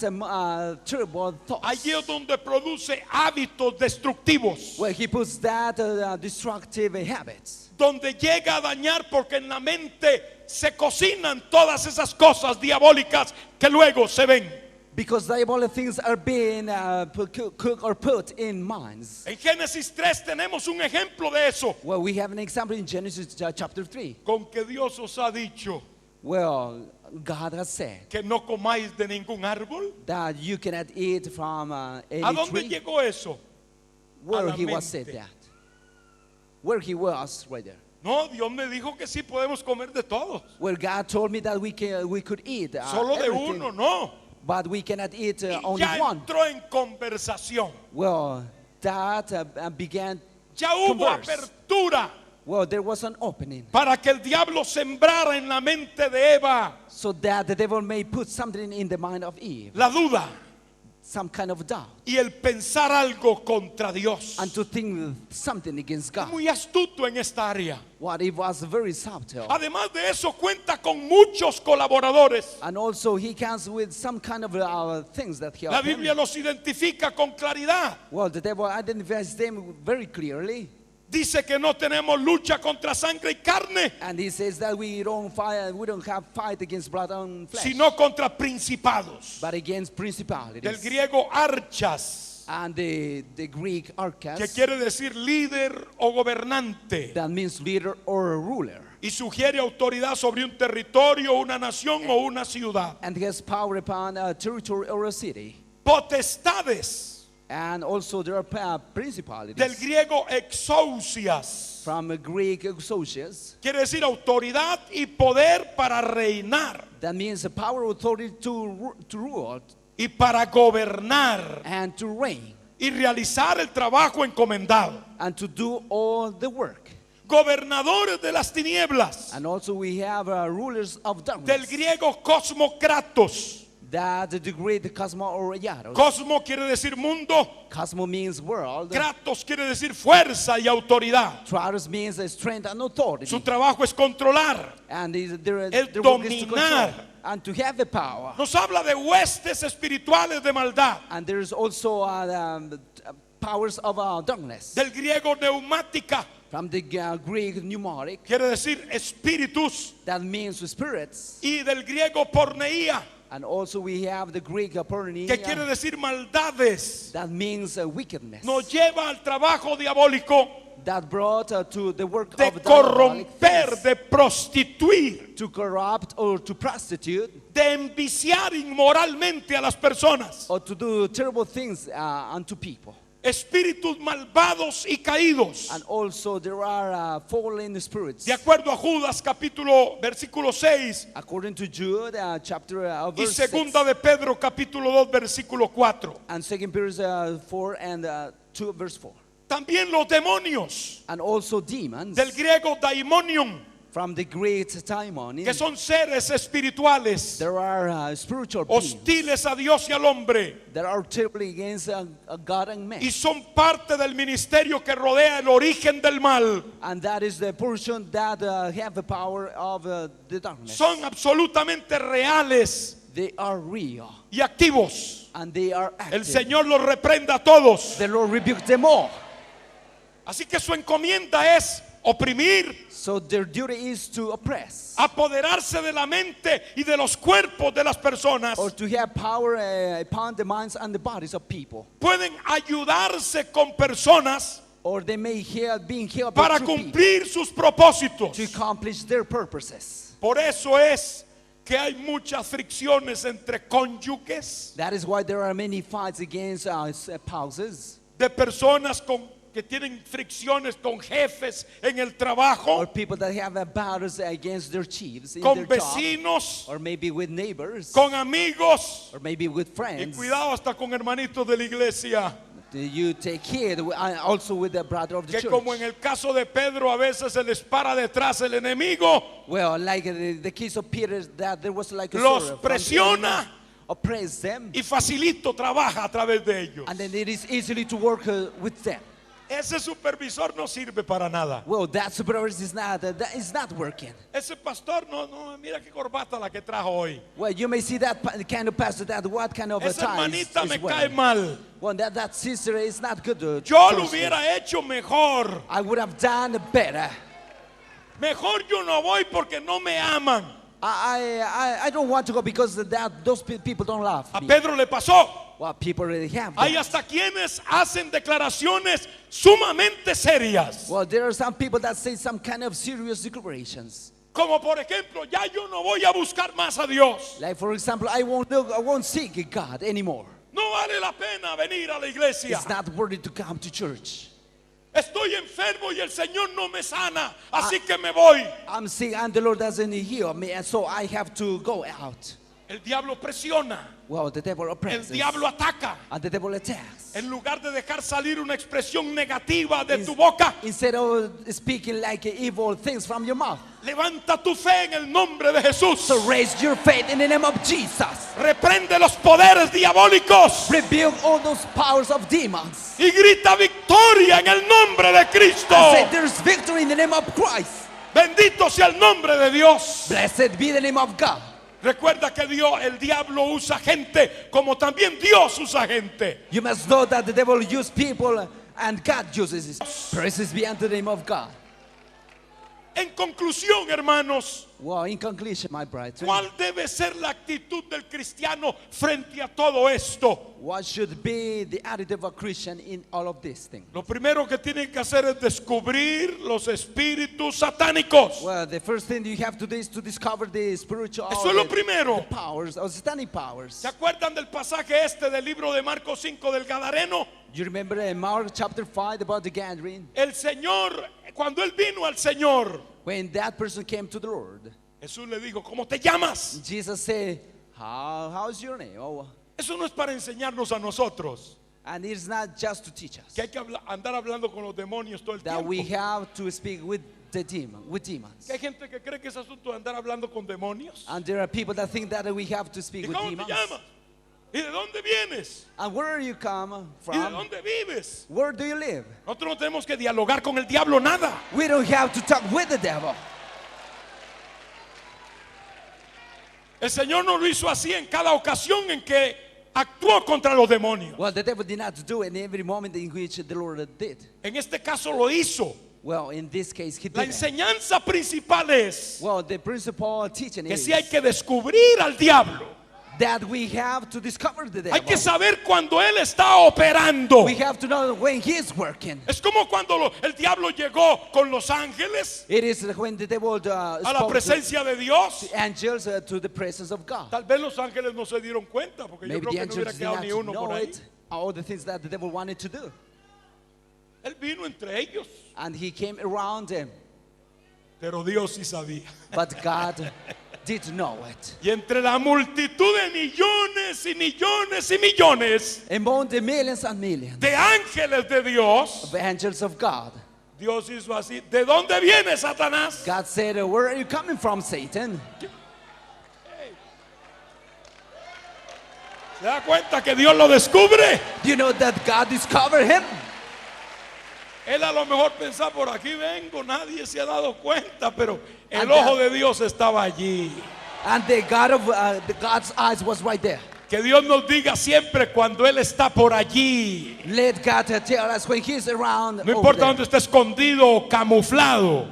Speaker 2: terrible thoughts.
Speaker 1: Allí es donde produce hábitos destructivos.
Speaker 2: Well, he puts that destructive habits.
Speaker 1: Donde llega a dañar porque en la mente se cocinan todas esas cosas diabólicas que luego se ven.
Speaker 2: Because diabolic things are being cooked or put in minds.
Speaker 1: En Génesis 3 tenemos un ejemplo de eso.
Speaker 2: Well, we have an example in Genesis chapter 3.
Speaker 1: Con que Dios os ha dicho
Speaker 2: Well, God has said
Speaker 1: que no comáis de ningún árbol.
Speaker 2: that you cannot eat from
Speaker 1: ¿A
Speaker 2: any
Speaker 1: dónde
Speaker 2: tree.
Speaker 1: llegó eso?
Speaker 2: Where
Speaker 1: la
Speaker 2: he was said
Speaker 1: mente.
Speaker 2: that. Where he was right there.
Speaker 1: No, Dios me dijo que sí podemos comer de todos.
Speaker 2: Well, God told me that we could eat
Speaker 1: Solo de
Speaker 2: everything,
Speaker 1: uno, no.
Speaker 2: but we cannot eat
Speaker 1: Y
Speaker 2: only
Speaker 1: ya
Speaker 2: one.
Speaker 1: entró en conversación.
Speaker 2: Well, that began.
Speaker 1: Ya hubo
Speaker 2: Converse.
Speaker 1: apertura
Speaker 2: Well, there was an opening
Speaker 1: para que el diablo sembrara en la mente de Eva
Speaker 2: so that the devil may put something in the mind of Eve.
Speaker 1: la duda.
Speaker 2: some kind of doubt
Speaker 1: y el pensar algo contra Dios.
Speaker 2: and to think something against God.
Speaker 1: Muy astuto en esta área.
Speaker 2: What it was very subtle.
Speaker 1: Además de eso, cuenta con muchos colaboradores.
Speaker 2: And also he comes with some kind of things that help
Speaker 1: La
Speaker 2: him.
Speaker 1: Biblia los identifica con claridad.
Speaker 2: Well, the devil identifies them very clearly.
Speaker 1: Dice que no tenemos lucha contra sangre y carne,
Speaker 2: And he says that we don't have fight against blood and flesh,
Speaker 1: sino contra principados.
Speaker 2: but against principalities.
Speaker 1: Del griego archas,
Speaker 2: And the Greek
Speaker 1: que
Speaker 2: archas,
Speaker 1: quiere decir líder o gobernante,
Speaker 2: that means leader or ruler.
Speaker 1: y sugiere autoridad sobre un territorio, una nación o una ciudad.
Speaker 2: And he has power upon a territory or a city.
Speaker 1: Potestades,
Speaker 2: And also there are principalities.
Speaker 1: del griego exousias,
Speaker 2: From Greek exousias,
Speaker 1: quiere decir autoridad y poder para reinar
Speaker 2: that means the power, authority to rule
Speaker 1: y para gobernar
Speaker 2: and to reign
Speaker 1: y realizar el trabajo encomendado.
Speaker 2: and to do all the work.
Speaker 1: Gobernadores de las tinieblas,
Speaker 2: And also we have rulers of
Speaker 1: del
Speaker 2: darkness.
Speaker 1: griego cosmokratos.
Speaker 2: That the great Cosmo or Yaros.
Speaker 1: Cosmo quiere decir mundo,
Speaker 2: Cosmo means world.
Speaker 1: kratos quiere decir fuerza y autoridad.
Speaker 2: Tratos means strength and authority.
Speaker 1: Su trabajo es controlar.
Speaker 2: And
Speaker 1: El
Speaker 2: their work is to control
Speaker 1: dominar.
Speaker 2: and to have the power.
Speaker 1: Nos habla de huestes espirituales de maldad.
Speaker 2: And there is also powers of darkness.
Speaker 1: Del griego neumática,
Speaker 2: From the Greek pneumatic,
Speaker 1: quiere decir espíritus.
Speaker 2: that means spirits.
Speaker 1: Y del griego porneía,
Speaker 2: And also we have the Greek
Speaker 1: que
Speaker 2: porneia,
Speaker 1: quiere decir maldades.
Speaker 2: that means wickedness.
Speaker 1: Nos lleva al trabajo diabólico
Speaker 2: That brought to the work
Speaker 1: de
Speaker 2: of diabolic
Speaker 1: corromper,
Speaker 2: things,
Speaker 1: de prostituir,
Speaker 2: to corrupt or to prostitute
Speaker 1: de enviciar inmoralmente a las personas.
Speaker 2: or to do terrible things unto people.
Speaker 1: Espíritus malvados y caídos.
Speaker 2: And also there are fallen spirits.
Speaker 1: De acuerdo a Judas capítulo versículo 6
Speaker 2: According to Jude chapter
Speaker 1: y
Speaker 2: verse 6,
Speaker 1: segunda de Pedro capítulo 2 versículo 4.
Speaker 2: and 2 Peter 4 and 2 verse 4.
Speaker 1: También los demonios,
Speaker 2: And also demons,
Speaker 1: del griego daimonion,
Speaker 2: from the Greek daimon.
Speaker 1: que son seres espirituales
Speaker 2: There are spiritual beings
Speaker 1: hostiles a Dios y al hombre,
Speaker 2: that are terribly against God and man.
Speaker 1: y son parte del ministerio que rodea el origen del mal.
Speaker 2: And that is the portion that have the power of the darkness.
Speaker 1: Son absolutamente reales
Speaker 2: They are real
Speaker 1: y activos.
Speaker 2: and they are
Speaker 1: El
Speaker 2: active.
Speaker 1: Señor los reprenda a todos.
Speaker 2: The Lord rebuked them all.
Speaker 1: Así que su encomienda es oprimir,
Speaker 2: So their duty is to oppress
Speaker 1: apoderarse de la mente y de los cuerpos de las personas.
Speaker 2: or to have power upon the minds and the bodies of people.
Speaker 1: Pueden ayudarse con personas
Speaker 2: Or they may being helped
Speaker 1: para
Speaker 2: through people
Speaker 1: cumplir sus propósitos.
Speaker 2: to accomplish their purposes.
Speaker 1: Por eso es que hay muchas fricciones entre cónyuges,
Speaker 2: That is why there are many fights against spouses
Speaker 1: de personas que tienen fricciones con jefes en el trabajo,
Speaker 2: or people that have battles against their chiefs in
Speaker 1: con
Speaker 2: their job,
Speaker 1: vecinos,
Speaker 2: or maybe with neighbors,
Speaker 1: con amigos
Speaker 2: or maybe with
Speaker 1: y
Speaker 2: friends.
Speaker 1: cuidado hasta con hermanitos de la iglesia.
Speaker 2: You take care also with the brother of the
Speaker 1: Que
Speaker 2: church.
Speaker 1: como en el caso de Pedro a veces se les para detrás el enemigo,
Speaker 2: Well, like the case of Peter, that there was like a
Speaker 1: los
Speaker 2: sword from the
Speaker 1: presiona
Speaker 2: enemy, oppress them,
Speaker 1: y facilito trabaja a través de ellos.
Speaker 2: and then it is easily to work with them.
Speaker 1: Ese supervisor no sirve para nada.
Speaker 2: Well, that supervisor is not working.
Speaker 1: Ese pastor no, mira qué corbata la que trajo hoy.
Speaker 2: Well, you may see that kind of pastor that what kind of a
Speaker 1: Esa
Speaker 2: tie
Speaker 1: hermanita
Speaker 2: is
Speaker 1: me
Speaker 2: wearing.
Speaker 1: cae mal.
Speaker 2: Well, that sister is not good.
Speaker 1: Yo lo
Speaker 2: person.
Speaker 1: hubiera hecho mejor.
Speaker 2: I would have done better.
Speaker 1: Mejor yo no voy porque no me aman.
Speaker 2: I don't want to go because those people don't love
Speaker 1: A
Speaker 2: me.
Speaker 1: Pedro le pasó.
Speaker 2: Well, people really have
Speaker 1: Hay
Speaker 2: that.
Speaker 1: hasta quienes hacen declaraciones sumamente serias.
Speaker 2: Well, there are some people that say some kind of serious declarations.
Speaker 1: Como por ejemplo, ya yo no voy a buscar más a Dios.
Speaker 2: Like, for example, I won't seek God anymore.
Speaker 1: No vale la pena venir a la iglesia.
Speaker 2: It's not worthy to come to church.
Speaker 1: Estoy enfermo y el Señor no me sana, así que me voy.
Speaker 2: I'm sick and the Lord doesn't heal me, and so I have to go out.
Speaker 1: El diablo presiona,
Speaker 2: Well, the devil
Speaker 1: el
Speaker 2: oppresses,
Speaker 1: diablo ataca.
Speaker 2: and the devil attacks.
Speaker 1: En lugar de dejar salir una expresión negativa de tu boca,
Speaker 2: Instead of speaking like evil things from your mouth,
Speaker 1: Levanta tu fe en el nombre de Jesús.
Speaker 2: So raise your faith in the name of Jesus.
Speaker 1: Reprende los poderes diabólicos
Speaker 2: Rebuke all those powers of demons.
Speaker 1: y grita victoria en el nombre de Cristo.
Speaker 2: And say there's victory in the name of Christ.
Speaker 1: Bendito sea el nombre de Dios.
Speaker 2: Blessed be the name of God.
Speaker 1: Recuerda que el diablo usa gente como también Dios usa gente.
Speaker 2: You must know that the devil uses people and God uses it. Praises be unto the name of God.
Speaker 1: En conclusión, hermanos,
Speaker 2: Well, in conclusion, my brethren,
Speaker 1: ¿cuál debe ser la actitud del cristiano frente a todo esto?
Speaker 2: what should be the attitude of a Christian in all of these things?
Speaker 1: Lo primero que tienen que hacer es descubrir los espíritus satánicos.
Speaker 2: Well, the first thing you have to do is to discover the spiritual
Speaker 1: Eso es lo primero.
Speaker 2: the powers, or satanic powers.
Speaker 1: ¿Se acuerdan del pasaje este del libro de Marcos 5 del Gadareno?
Speaker 2: You remember in Mark chapter 5 about the gathering?
Speaker 1: El Señor, cuando él vino al Señor,
Speaker 2: When that person came to the Lord,
Speaker 1: Jesús le dijo, ¿cómo te llamas?
Speaker 2: Jesus said, how's your name? Oh,
Speaker 1: Eso no es para enseñarnos a nosotros,
Speaker 2: and it's not just to teach us
Speaker 1: que hay que andar hablando con los demonios todo el
Speaker 2: that
Speaker 1: tiempo.
Speaker 2: we have to speak with the demons.
Speaker 1: Que hay gente que cree que es asunto de andar hablando con demonios.
Speaker 2: And there are people that think that we have to speak
Speaker 1: ¿Y
Speaker 2: with
Speaker 1: cómo te
Speaker 2: demons.
Speaker 1: llamas? ¿Y de dónde vienes?
Speaker 2: And where you come
Speaker 1: ¿Y de
Speaker 2: from?
Speaker 1: dónde vives?
Speaker 2: Where do you live?
Speaker 1: Nosotros no tenemos que dialogar con el diablo nada.
Speaker 2: We don't have to talk with the devil.
Speaker 1: El Señor nos lo hizo así en cada ocasión en que actuó contra los demonios.
Speaker 2: Well, the devil did not do it in every moment in which the Lord did.
Speaker 1: En este caso lo hizo.
Speaker 2: Well, in this case, he
Speaker 1: La
Speaker 2: did.
Speaker 1: enseñanza principal es
Speaker 2: Well, the principal teaching
Speaker 1: que
Speaker 2: is
Speaker 1: sí hay que descubrir al diablo.
Speaker 2: that we have to discover the devil.
Speaker 1: Hay que saber cuando él está operando.
Speaker 2: We have to know when he is working.
Speaker 1: Es como cuando el diablo llegó con los ángeles
Speaker 2: It is when the devil
Speaker 1: a la
Speaker 2: spoke to
Speaker 1: presencia de Dios.
Speaker 2: angels to the presence of God.
Speaker 1: Tal vez los ángeles no se dieron cuenta porque yo
Speaker 2: Maybe
Speaker 1: creo
Speaker 2: the
Speaker 1: que no hubiera
Speaker 2: angels did
Speaker 1: quedado
Speaker 2: not
Speaker 1: ni uno por
Speaker 2: know
Speaker 1: ahí.
Speaker 2: it. All the things that the devil wanted to do.
Speaker 1: Él vino entre ellos,
Speaker 2: And he came around them.
Speaker 1: pero Dios sí sabía.
Speaker 2: But God did know it.
Speaker 1: Y entre la multitud de millones y millones y millones
Speaker 2: Among the millions and millions
Speaker 1: de ángeles de Dios,
Speaker 2: of angels of God,
Speaker 1: Dios hizo así. ¿De dónde viene Satanás?
Speaker 2: God said, where are you coming from, Satan?
Speaker 1: ¿Se da cuenta que Dios lo descubre?
Speaker 2: Do you know that God discovered him?
Speaker 1: Él a lo mejor pensaba, por aquí vengo, nadie se ha dado cuenta, pero el
Speaker 2: And
Speaker 1: ojo de Dios estaba allí.
Speaker 2: And the God of the God's eyes was right there.
Speaker 1: Que Dios nos diga siempre cuando Él está por allí.
Speaker 2: Let God tell us when he's around.
Speaker 1: No
Speaker 2: over
Speaker 1: importa
Speaker 2: there.
Speaker 1: dónde esté escondido o camuflado.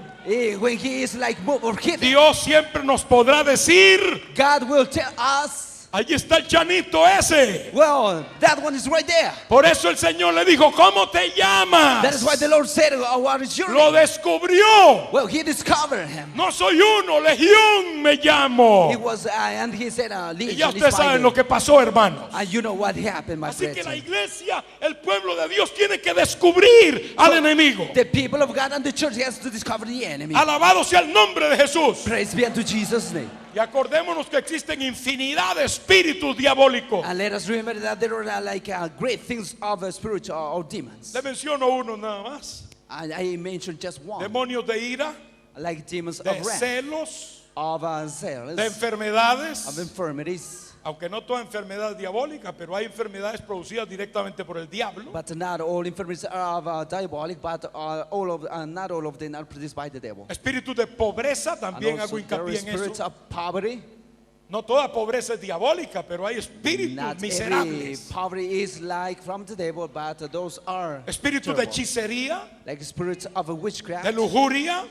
Speaker 2: When he is like moved or hidden,
Speaker 1: Dios siempre nos podrá decir,
Speaker 2: God will tell us,
Speaker 1: allí está el chanito ese.
Speaker 2: well, that one is right there.
Speaker 1: Por eso el Señor le dijo, ¿cómo te llamas?
Speaker 2: That is why the Lord said, what is your
Speaker 1: Lo
Speaker 2: name?
Speaker 1: descubrió.
Speaker 2: Well, he discovered him.
Speaker 1: No soy uno, legión me
Speaker 2: He
Speaker 1: llamo.
Speaker 2: was, and he said,
Speaker 1: Y
Speaker 2: legion
Speaker 1: ya
Speaker 2: is
Speaker 1: ustedes
Speaker 2: my
Speaker 1: saben
Speaker 2: name.
Speaker 1: lo que pasó, hermanos.
Speaker 2: And you know what happened, my
Speaker 1: Así que la
Speaker 2: brethren.
Speaker 1: iglesia, el pueblo de Dios tiene que descubrir al enemigo.
Speaker 2: The people of God and the church has to discover the enemy.
Speaker 1: Alabado sea el nombre de Jesús.
Speaker 2: Praise be unto Jesus' name.
Speaker 1: Y acordémonos que existen infinidad de espíritus diabólicos.
Speaker 2: And let us remember that there are like great things of spiritual or demons.
Speaker 1: Le menciono uno nada más.
Speaker 2: And I mentioned just one.
Speaker 1: Demonios de ira,
Speaker 2: Like demons
Speaker 1: de
Speaker 2: of wrath,
Speaker 1: celos,
Speaker 2: of zeals,
Speaker 1: de enfermedades.
Speaker 2: of infirmities.
Speaker 1: Aunque no toda enfermedad es diabólica, pero hay enfermedades producidas directamente por el diablo.
Speaker 2: But not all infirmities are diabolic, but not all of them are produced by the devil.
Speaker 1: Espíritus de pobreza,
Speaker 2: And
Speaker 1: también
Speaker 2: also
Speaker 1: hago
Speaker 2: there
Speaker 1: hincapié
Speaker 2: is
Speaker 1: en
Speaker 2: spirits
Speaker 1: eso.
Speaker 2: of poverty.
Speaker 1: No toda pobreza es diabólica, pero hay espíritus
Speaker 2: Not every
Speaker 1: miserables.
Speaker 2: poverty is like from the devil, but those are
Speaker 1: Espíritus de
Speaker 2: terrible.
Speaker 1: hechicería,
Speaker 2: Like spirits of witchcraft,
Speaker 1: de lujuria,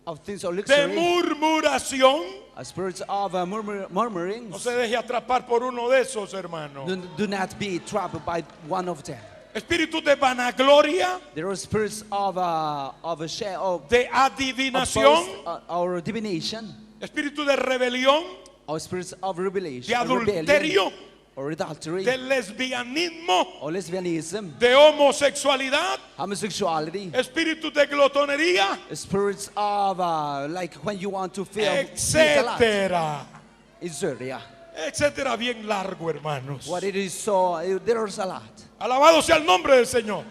Speaker 2: of things of
Speaker 1: de
Speaker 2: luxury,
Speaker 1: murmuración.
Speaker 2: spirits of murmuring.
Speaker 1: No se deje atrapar por uno de esos, hermano.
Speaker 2: Do not be trapped by one of them.
Speaker 1: Espíritus de vanagloria,
Speaker 2: There are spirits of share of
Speaker 1: de adivinación,
Speaker 2: both, or divination,
Speaker 1: espíritu de rebelión,
Speaker 2: or spirits of revelation,
Speaker 1: de
Speaker 2: rebellion,
Speaker 1: adulterio,
Speaker 2: or adultery,
Speaker 1: de lesbianismo,
Speaker 2: or lesbianism,
Speaker 1: de homosexualidad,
Speaker 2: homosexuality,
Speaker 1: espíritus de glotonería,
Speaker 2: spirits of like when you want to feel a lot.
Speaker 1: etcétera.
Speaker 2: Etcétera.
Speaker 1: Etcétera, bien largo, hermanos.
Speaker 2: What it is so there is a lot.
Speaker 1: Alabado sea el nombre del Señor.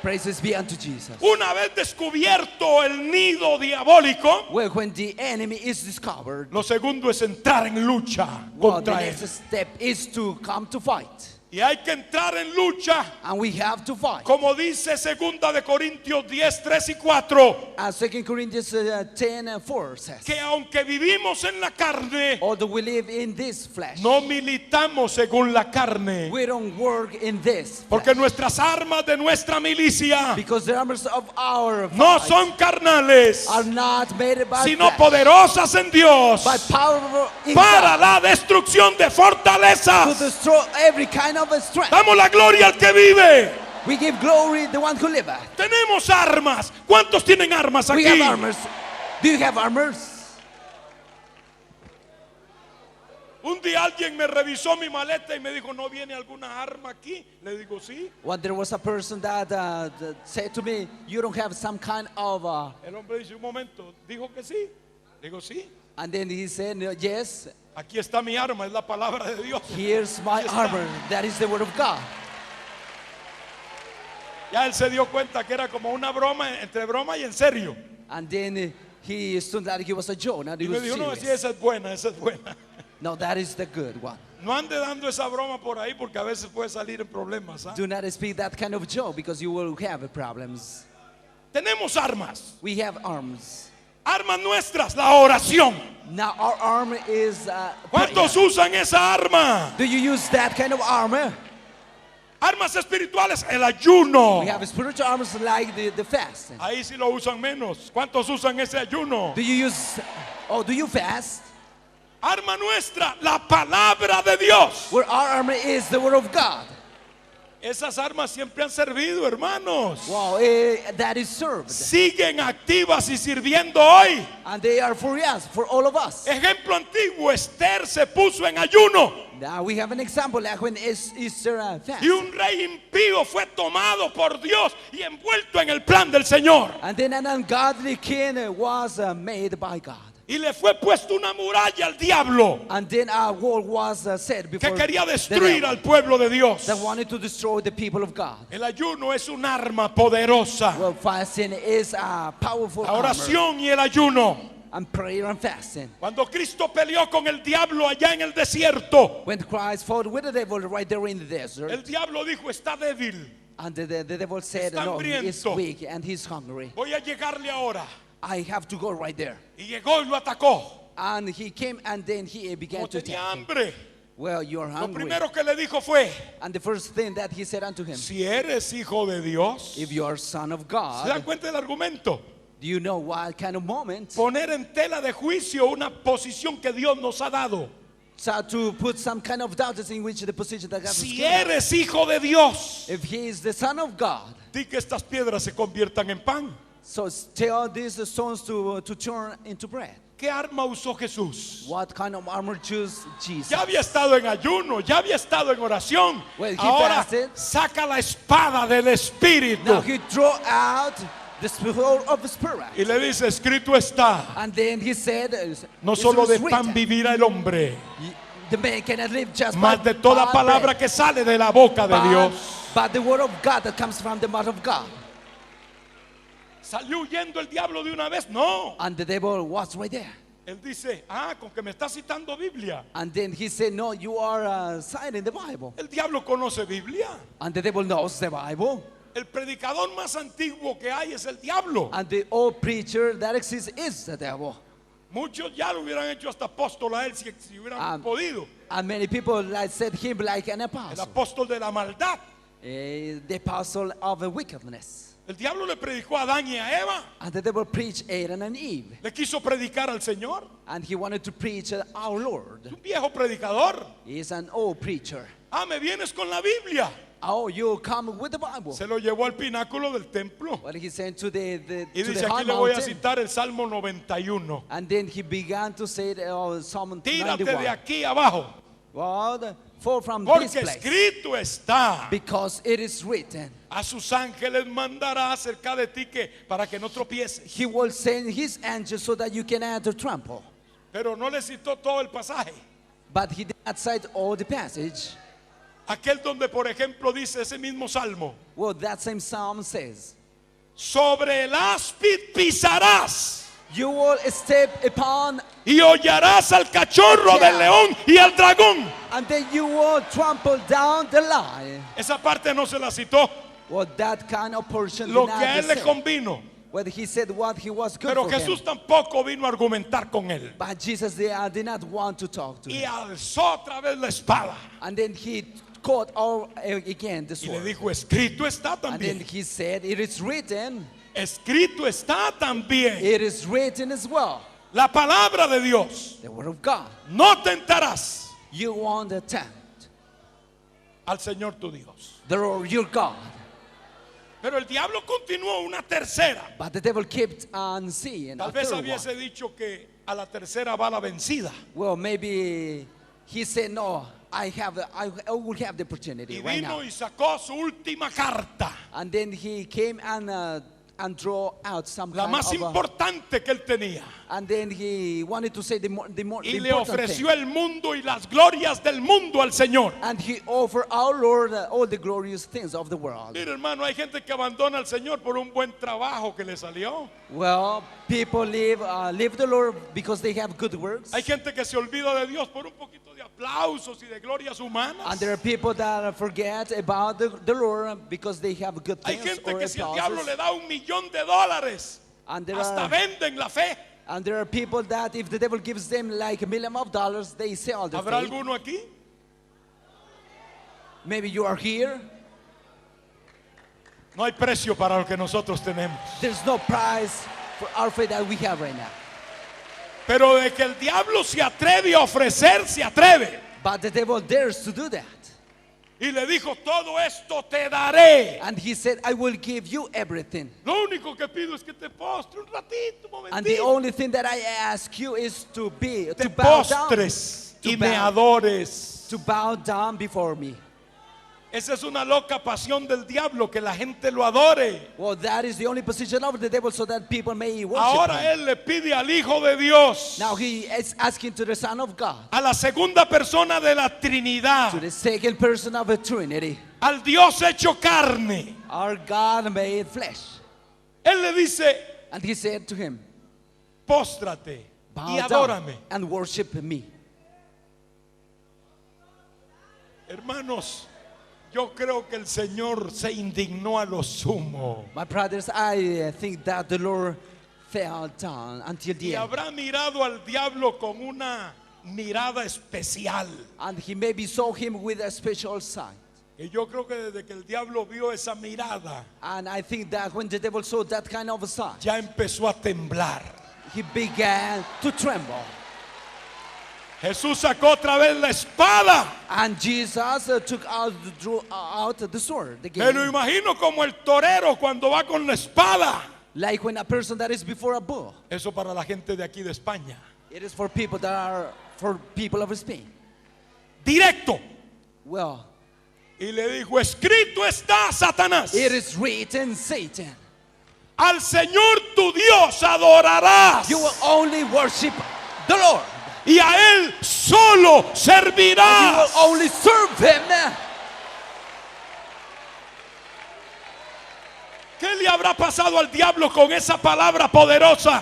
Speaker 2: Praises be unto Jesus.
Speaker 1: Una vez descubierto el nido diabólico,
Speaker 2: Well, when the enemy is discovered,
Speaker 1: lo segundo es entrar en lucha
Speaker 2: well, the
Speaker 1: contra él.
Speaker 2: next step is to come to fight.
Speaker 1: Y hay que entrar en lucha,
Speaker 2: And we have to fight.
Speaker 1: como dice 2 de Corintios 10, 3 y 4,
Speaker 2: As 2 Corinthians 10:4 says,
Speaker 1: que aunque vivimos en la carne,
Speaker 2: although we live in this flesh,
Speaker 1: no militamos según la carne,
Speaker 2: we don't work in this
Speaker 1: porque
Speaker 2: flesh.
Speaker 1: nuestras armas de nuestra milicia
Speaker 2: Because the armors of our
Speaker 1: no
Speaker 2: fight
Speaker 1: son carnales,
Speaker 2: are not made by
Speaker 1: sino
Speaker 2: flesh,
Speaker 1: poderosas en Dios
Speaker 2: but power in
Speaker 1: para
Speaker 2: God
Speaker 1: la destrucción de
Speaker 2: to
Speaker 1: fortalezas.
Speaker 2: destroy every kind of a strength.
Speaker 1: Damos la gloria al que vive.
Speaker 2: We give glory to the one who liveth.
Speaker 1: Tenemos armas. ¿Cuántos tienen armas
Speaker 2: We
Speaker 1: aquí?
Speaker 2: have armors. Do you have armors?
Speaker 1: Un día alguien me revisó mi maleta y me dijo, ¿no viene alguna arma aquí? Le digo, sí.
Speaker 2: Well, there was a person that said to me, you don't have some kind of,
Speaker 1: El hombre dice, un momento, dijo que sí. Le digo, sí.
Speaker 2: and then he said, yes,
Speaker 1: Aquí está mi arma, es la palabra de Dios.
Speaker 2: here's my
Speaker 1: Aquí está.
Speaker 2: armor. That is the word of God.
Speaker 1: Ya él se dio cuenta que era como una broma, entre broma y en serio.
Speaker 2: And then he stood like he was a joke. Not he
Speaker 1: Y me
Speaker 2: was
Speaker 1: dijo, no, sí,
Speaker 2: serious.
Speaker 1: esa es buena, esa es buena.
Speaker 2: No, that is the good one.
Speaker 1: No ande dando esa broma por ahí porque a veces puede salir en problemas. ¿Ah?
Speaker 2: Do not speak that kind of joke because you will have problems.
Speaker 1: Tenemos armas.
Speaker 2: We have arms.
Speaker 1: Armas nuestras, la oración.
Speaker 2: Now our armor is
Speaker 1: ¿Cuántos
Speaker 2: prayer.
Speaker 1: usan esa arma?
Speaker 2: Do you use that kind of armor?
Speaker 1: Armas espirituales, el ayuno.
Speaker 2: We have spiritual armors like the fast.
Speaker 1: Ahí sí lo usan menos. ¿Cuántos usan ese ayuno?
Speaker 2: Do you use, do you fast?
Speaker 1: Arma nuestra, la palabra de Dios.
Speaker 2: Where our armor is the word of God.
Speaker 1: Esas armas siempre han servido, hermanos.
Speaker 2: Wow, that is served.
Speaker 1: Siguen activas y sirviendo hoy.
Speaker 2: And they are for us, for all of us.
Speaker 1: Ejemplo antiguo, Esther se puso en ayuno
Speaker 2: Now we have an example like when Easter fast.
Speaker 1: y un rey impío fue tomado por Dios y envuelto en el plan del Señor.
Speaker 2: And then an ungodly king was made by God.
Speaker 1: Y le fue puesto una muralla al diablo
Speaker 2: And then a wall was set
Speaker 1: que
Speaker 2: before
Speaker 1: quería
Speaker 2: the
Speaker 1: destruir
Speaker 2: devil
Speaker 1: al pueblo de Dios.
Speaker 2: that wanted to destroy the people of God.
Speaker 1: El ayuno es un arma poderosa.
Speaker 2: Well, fasting is a powerful
Speaker 1: La
Speaker 2: armor.
Speaker 1: oración y el ayuno.
Speaker 2: And prayer and fasting.
Speaker 1: Cuando Cristo peleó con el diablo allá en el desierto,
Speaker 2: When Christ fought with the devil right there in the desert,
Speaker 1: el diablo dijo, está débil,
Speaker 2: and the devil said,
Speaker 1: Está
Speaker 2: no, he is
Speaker 1: hambriento.
Speaker 2: weak and he's hungry.
Speaker 1: voy a llegarle ahora.
Speaker 2: I have to go right there.
Speaker 1: Y llegó y lo atacó.
Speaker 2: And he came and then he began
Speaker 1: Como
Speaker 2: to
Speaker 1: tenía
Speaker 2: attack him.
Speaker 1: hambre,
Speaker 2: Well, you're
Speaker 1: lo
Speaker 2: hungry.
Speaker 1: primero que le dijo fue,
Speaker 2: And the first thing that he said unto him,
Speaker 1: si eres hijo de Dios,
Speaker 2: if you are son of
Speaker 1: ¿se dan
Speaker 2: God,
Speaker 1: cuenta del argumento?
Speaker 2: do you know what kind of moment?
Speaker 1: Poner en tela de juicio una posición que Dios nos ha dado.
Speaker 2: So to put some kind of doubts in which the position that God has
Speaker 1: Si
Speaker 2: given us.
Speaker 1: eres hijo de Dios,
Speaker 2: If he is the son of God,
Speaker 1: di que estas piedras se conviertan en pan.
Speaker 2: so tell these stones to turn into bread.
Speaker 1: ¿Qué arma usó Jesús?
Speaker 2: What kind of armor chose Jesus?
Speaker 1: Ya había estado en ayuno, ya había estado en oración.
Speaker 2: Well, he
Speaker 1: Ahora
Speaker 2: fasted.
Speaker 1: saca la espada del
Speaker 2: Now
Speaker 1: Espíritu
Speaker 2: he draw out the sword of the spirit.
Speaker 1: y le dice, escrito está,
Speaker 2: And then he said,
Speaker 1: no
Speaker 2: "It
Speaker 1: solo
Speaker 2: is
Speaker 1: de
Speaker 2: written,
Speaker 1: pan vivirá el hombre,
Speaker 2: the man cannot live just
Speaker 1: mas
Speaker 2: by
Speaker 1: de toda
Speaker 2: by
Speaker 1: palabra
Speaker 2: bread,
Speaker 1: que sale de la boca de Dios.
Speaker 2: but the word of God that comes from the mouth of God."
Speaker 1: ¿Salió huyendo el diablo de una vez? No.
Speaker 2: And the devil was right there.
Speaker 1: Él dice, con que me está citando Biblia.
Speaker 2: And then he said, "No, you are citing the Bible."
Speaker 1: El diablo conoce Biblia.
Speaker 2: And the devil knows the Bible.
Speaker 1: El predicador más antiguo que hay es el diablo.
Speaker 2: And the old preacher that exists is the devil.
Speaker 1: Muchos ya lo hubieran hecho hasta apóstol a él si hubieran podido.
Speaker 2: And many people like said him like an
Speaker 1: El
Speaker 2: apostle,
Speaker 1: apóstol de la maldad.
Speaker 2: the apostle of wickedness.
Speaker 1: El diablo le predicó a Adán y a Eva.
Speaker 2: And the devil preached Adam and Eve.
Speaker 1: Le quiso predicar al Señor.
Speaker 2: And he wanted to preach our Lord.
Speaker 1: Un viejo predicador.
Speaker 2: He is an old preacher.
Speaker 1: Me vienes con la Biblia.
Speaker 2: Oh, you come with the Bible.
Speaker 1: Se lo llevó al pináculo del templo.
Speaker 2: But he sent to the
Speaker 1: Y
Speaker 2: to
Speaker 1: dice,
Speaker 2: the high
Speaker 1: aquí le voy a
Speaker 2: mountain.
Speaker 1: citar el Salmo 91.
Speaker 2: And then he began to say Psalm
Speaker 1: Tírate
Speaker 2: 91.
Speaker 1: de aquí abajo.
Speaker 2: Well, fall from
Speaker 1: Porque
Speaker 2: this place.
Speaker 1: escrito está.
Speaker 2: Because it is written,
Speaker 1: A sus ángeles mandará acerca de ti que para que no tropieces.
Speaker 2: he will send his angels so that you can enter trample.
Speaker 1: Pero no le citó todo el pasaje.
Speaker 2: But he did not cite all the passage.
Speaker 1: Aquel donde, por ejemplo, dice ese mismo salmo:
Speaker 2: Well, that same psalm says,
Speaker 1: sobre el áspid pisarás
Speaker 2: you will step upon,
Speaker 1: y hollarás al cachorro del león y al dragón.
Speaker 2: and then you will trample down the lion.
Speaker 1: Esa parte no se la citó.
Speaker 2: Well, that kind of portion
Speaker 1: Lo
Speaker 2: did
Speaker 1: que a
Speaker 2: not
Speaker 1: él le
Speaker 2: say.
Speaker 1: convino.
Speaker 2: Well, he said what he was good
Speaker 1: Pero
Speaker 2: for
Speaker 1: Jesús
Speaker 2: him.
Speaker 1: tampoco vino a argumentar con él.
Speaker 2: But Jesus did not want to talk to
Speaker 1: Y
Speaker 2: him.
Speaker 1: alzó otra vez la espada
Speaker 2: And then he caught again the
Speaker 1: y le
Speaker 2: sword.
Speaker 1: dijo: escrito está
Speaker 2: And then
Speaker 1: también.
Speaker 2: he said, it is written.
Speaker 1: Escrito está también.
Speaker 2: It is written as well.
Speaker 1: La palabra de Dios.
Speaker 2: The word of God.
Speaker 1: No tentarás
Speaker 2: You won't tempt
Speaker 1: al Señor tu Dios.
Speaker 2: the Lord your God.
Speaker 1: Pero el diablo continuó una tercera.
Speaker 2: But the devil kept on seeing
Speaker 1: Tal
Speaker 2: a
Speaker 1: vez
Speaker 2: third
Speaker 1: hubiese
Speaker 2: one.
Speaker 1: dicho que a la tercera va la vencida.
Speaker 2: Well, maybe he said, no, I will have the opportunity
Speaker 1: Y
Speaker 2: right
Speaker 1: vino
Speaker 2: now.
Speaker 1: y sacó su última carta,
Speaker 2: And then he came and draw out some
Speaker 1: la
Speaker 2: kind
Speaker 1: más
Speaker 2: of
Speaker 1: importante que él tenía.
Speaker 2: and then he wanted to say the more
Speaker 1: Y le
Speaker 2: important
Speaker 1: ofreció
Speaker 2: thing.
Speaker 1: el mundo y las glorias del mundo al Señor.
Speaker 2: And he offered our Lord all the glorious things of the world.
Speaker 1: Mira, hermano, hay gente que abandona al Señor por un buen trabajo que le salió.
Speaker 2: Well, people leave the Lord because they have good works.
Speaker 1: Hay gente que se olvida de Dios por un poquito de aplausos y de glorias humanas.
Speaker 2: And there are people that forget about the Lord because they have good
Speaker 1: Hay
Speaker 2: things
Speaker 1: gente
Speaker 2: or
Speaker 1: que si el diablo
Speaker 2: applauses.
Speaker 1: le da $1,000,000,
Speaker 2: And there
Speaker 1: hasta
Speaker 2: are
Speaker 1: venden la fe.
Speaker 2: And there are people that if the devil gives them like $1 million, they sell the
Speaker 1: ¿Habrá
Speaker 2: faith.
Speaker 1: alguno aquí?
Speaker 2: Maybe you are here.
Speaker 1: No hay precio para lo que nosotros tenemos.
Speaker 2: There's no price for our faith that we have right now.
Speaker 1: Pero de que el diablo se atreve a ofrecer, se atreve.
Speaker 2: But the devil dares to do that.
Speaker 1: Y le dijo: todo esto te daré.
Speaker 2: And he said, I will give you everything.
Speaker 1: Lo único que pido es que te postres un ratito, un
Speaker 2: And the
Speaker 1: momentito.
Speaker 2: only thing that I ask you is to
Speaker 1: Te
Speaker 2: bow down,
Speaker 1: postres y
Speaker 2: to
Speaker 1: me
Speaker 2: bow.
Speaker 1: adores.
Speaker 2: to bow down before me.
Speaker 1: Esa es una loca pasión del diablo, que la gente lo adore.
Speaker 2: Well, that is the only position of the devil so that people may worship
Speaker 1: Ahora
Speaker 2: him.
Speaker 1: él le pide al Hijo de Dios,
Speaker 2: Now he is asking to the Son of God,
Speaker 1: a la segunda persona de la Trinidad,
Speaker 2: to the second person of the Trinity,
Speaker 1: al Dios hecho carne.
Speaker 2: our God made flesh.
Speaker 1: Él le dice:
Speaker 2: And he said to him,
Speaker 1: póstrate
Speaker 2: bow
Speaker 1: y
Speaker 2: down
Speaker 1: adórame.
Speaker 2: and worship me.
Speaker 1: Hermanos, yo creo que el Señor se indignó a lo sumo.
Speaker 2: My brothers, I think that the Lord fell down until
Speaker 1: Y
Speaker 2: the end.
Speaker 1: habrá mirado al diablo con una mirada especial.
Speaker 2: And he maybe saw him with a special sight.
Speaker 1: Y yo creo que desde que el diablo vio esa mirada,
Speaker 2: And I think that when the devil saw that kind of a sight,
Speaker 1: ya empezó a temblar.
Speaker 2: he began to tremble.
Speaker 1: Jesús sacó otra vez la espada.
Speaker 2: And Jesus drew out the sword
Speaker 1: Me lo
Speaker 2: again.
Speaker 1: imagino como el torero cuando va con la espada.
Speaker 2: Like when a person that is before a bull.
Speaker 1: Eso para la gente de aquí de España.
Speaker 2: It is for people of Spain.
Speaker 1: Directo.
Speaker 2: Well,
Speaker 1: Y le dijo: escrito está, Satanás.
Speaker 2: it is written, Satan,
Speaker 1: Al Señor tu Dios adorarás.
Speaker 2: you will only worship the Lord.
Speaker 1: Y a Él solo
Speaker 2: And you
Speaker 1: servirás.
Speaker 2: will only serve him.
Speaker 1: ¿Qué le habrá pasado al diablo con esa palabra poderosa?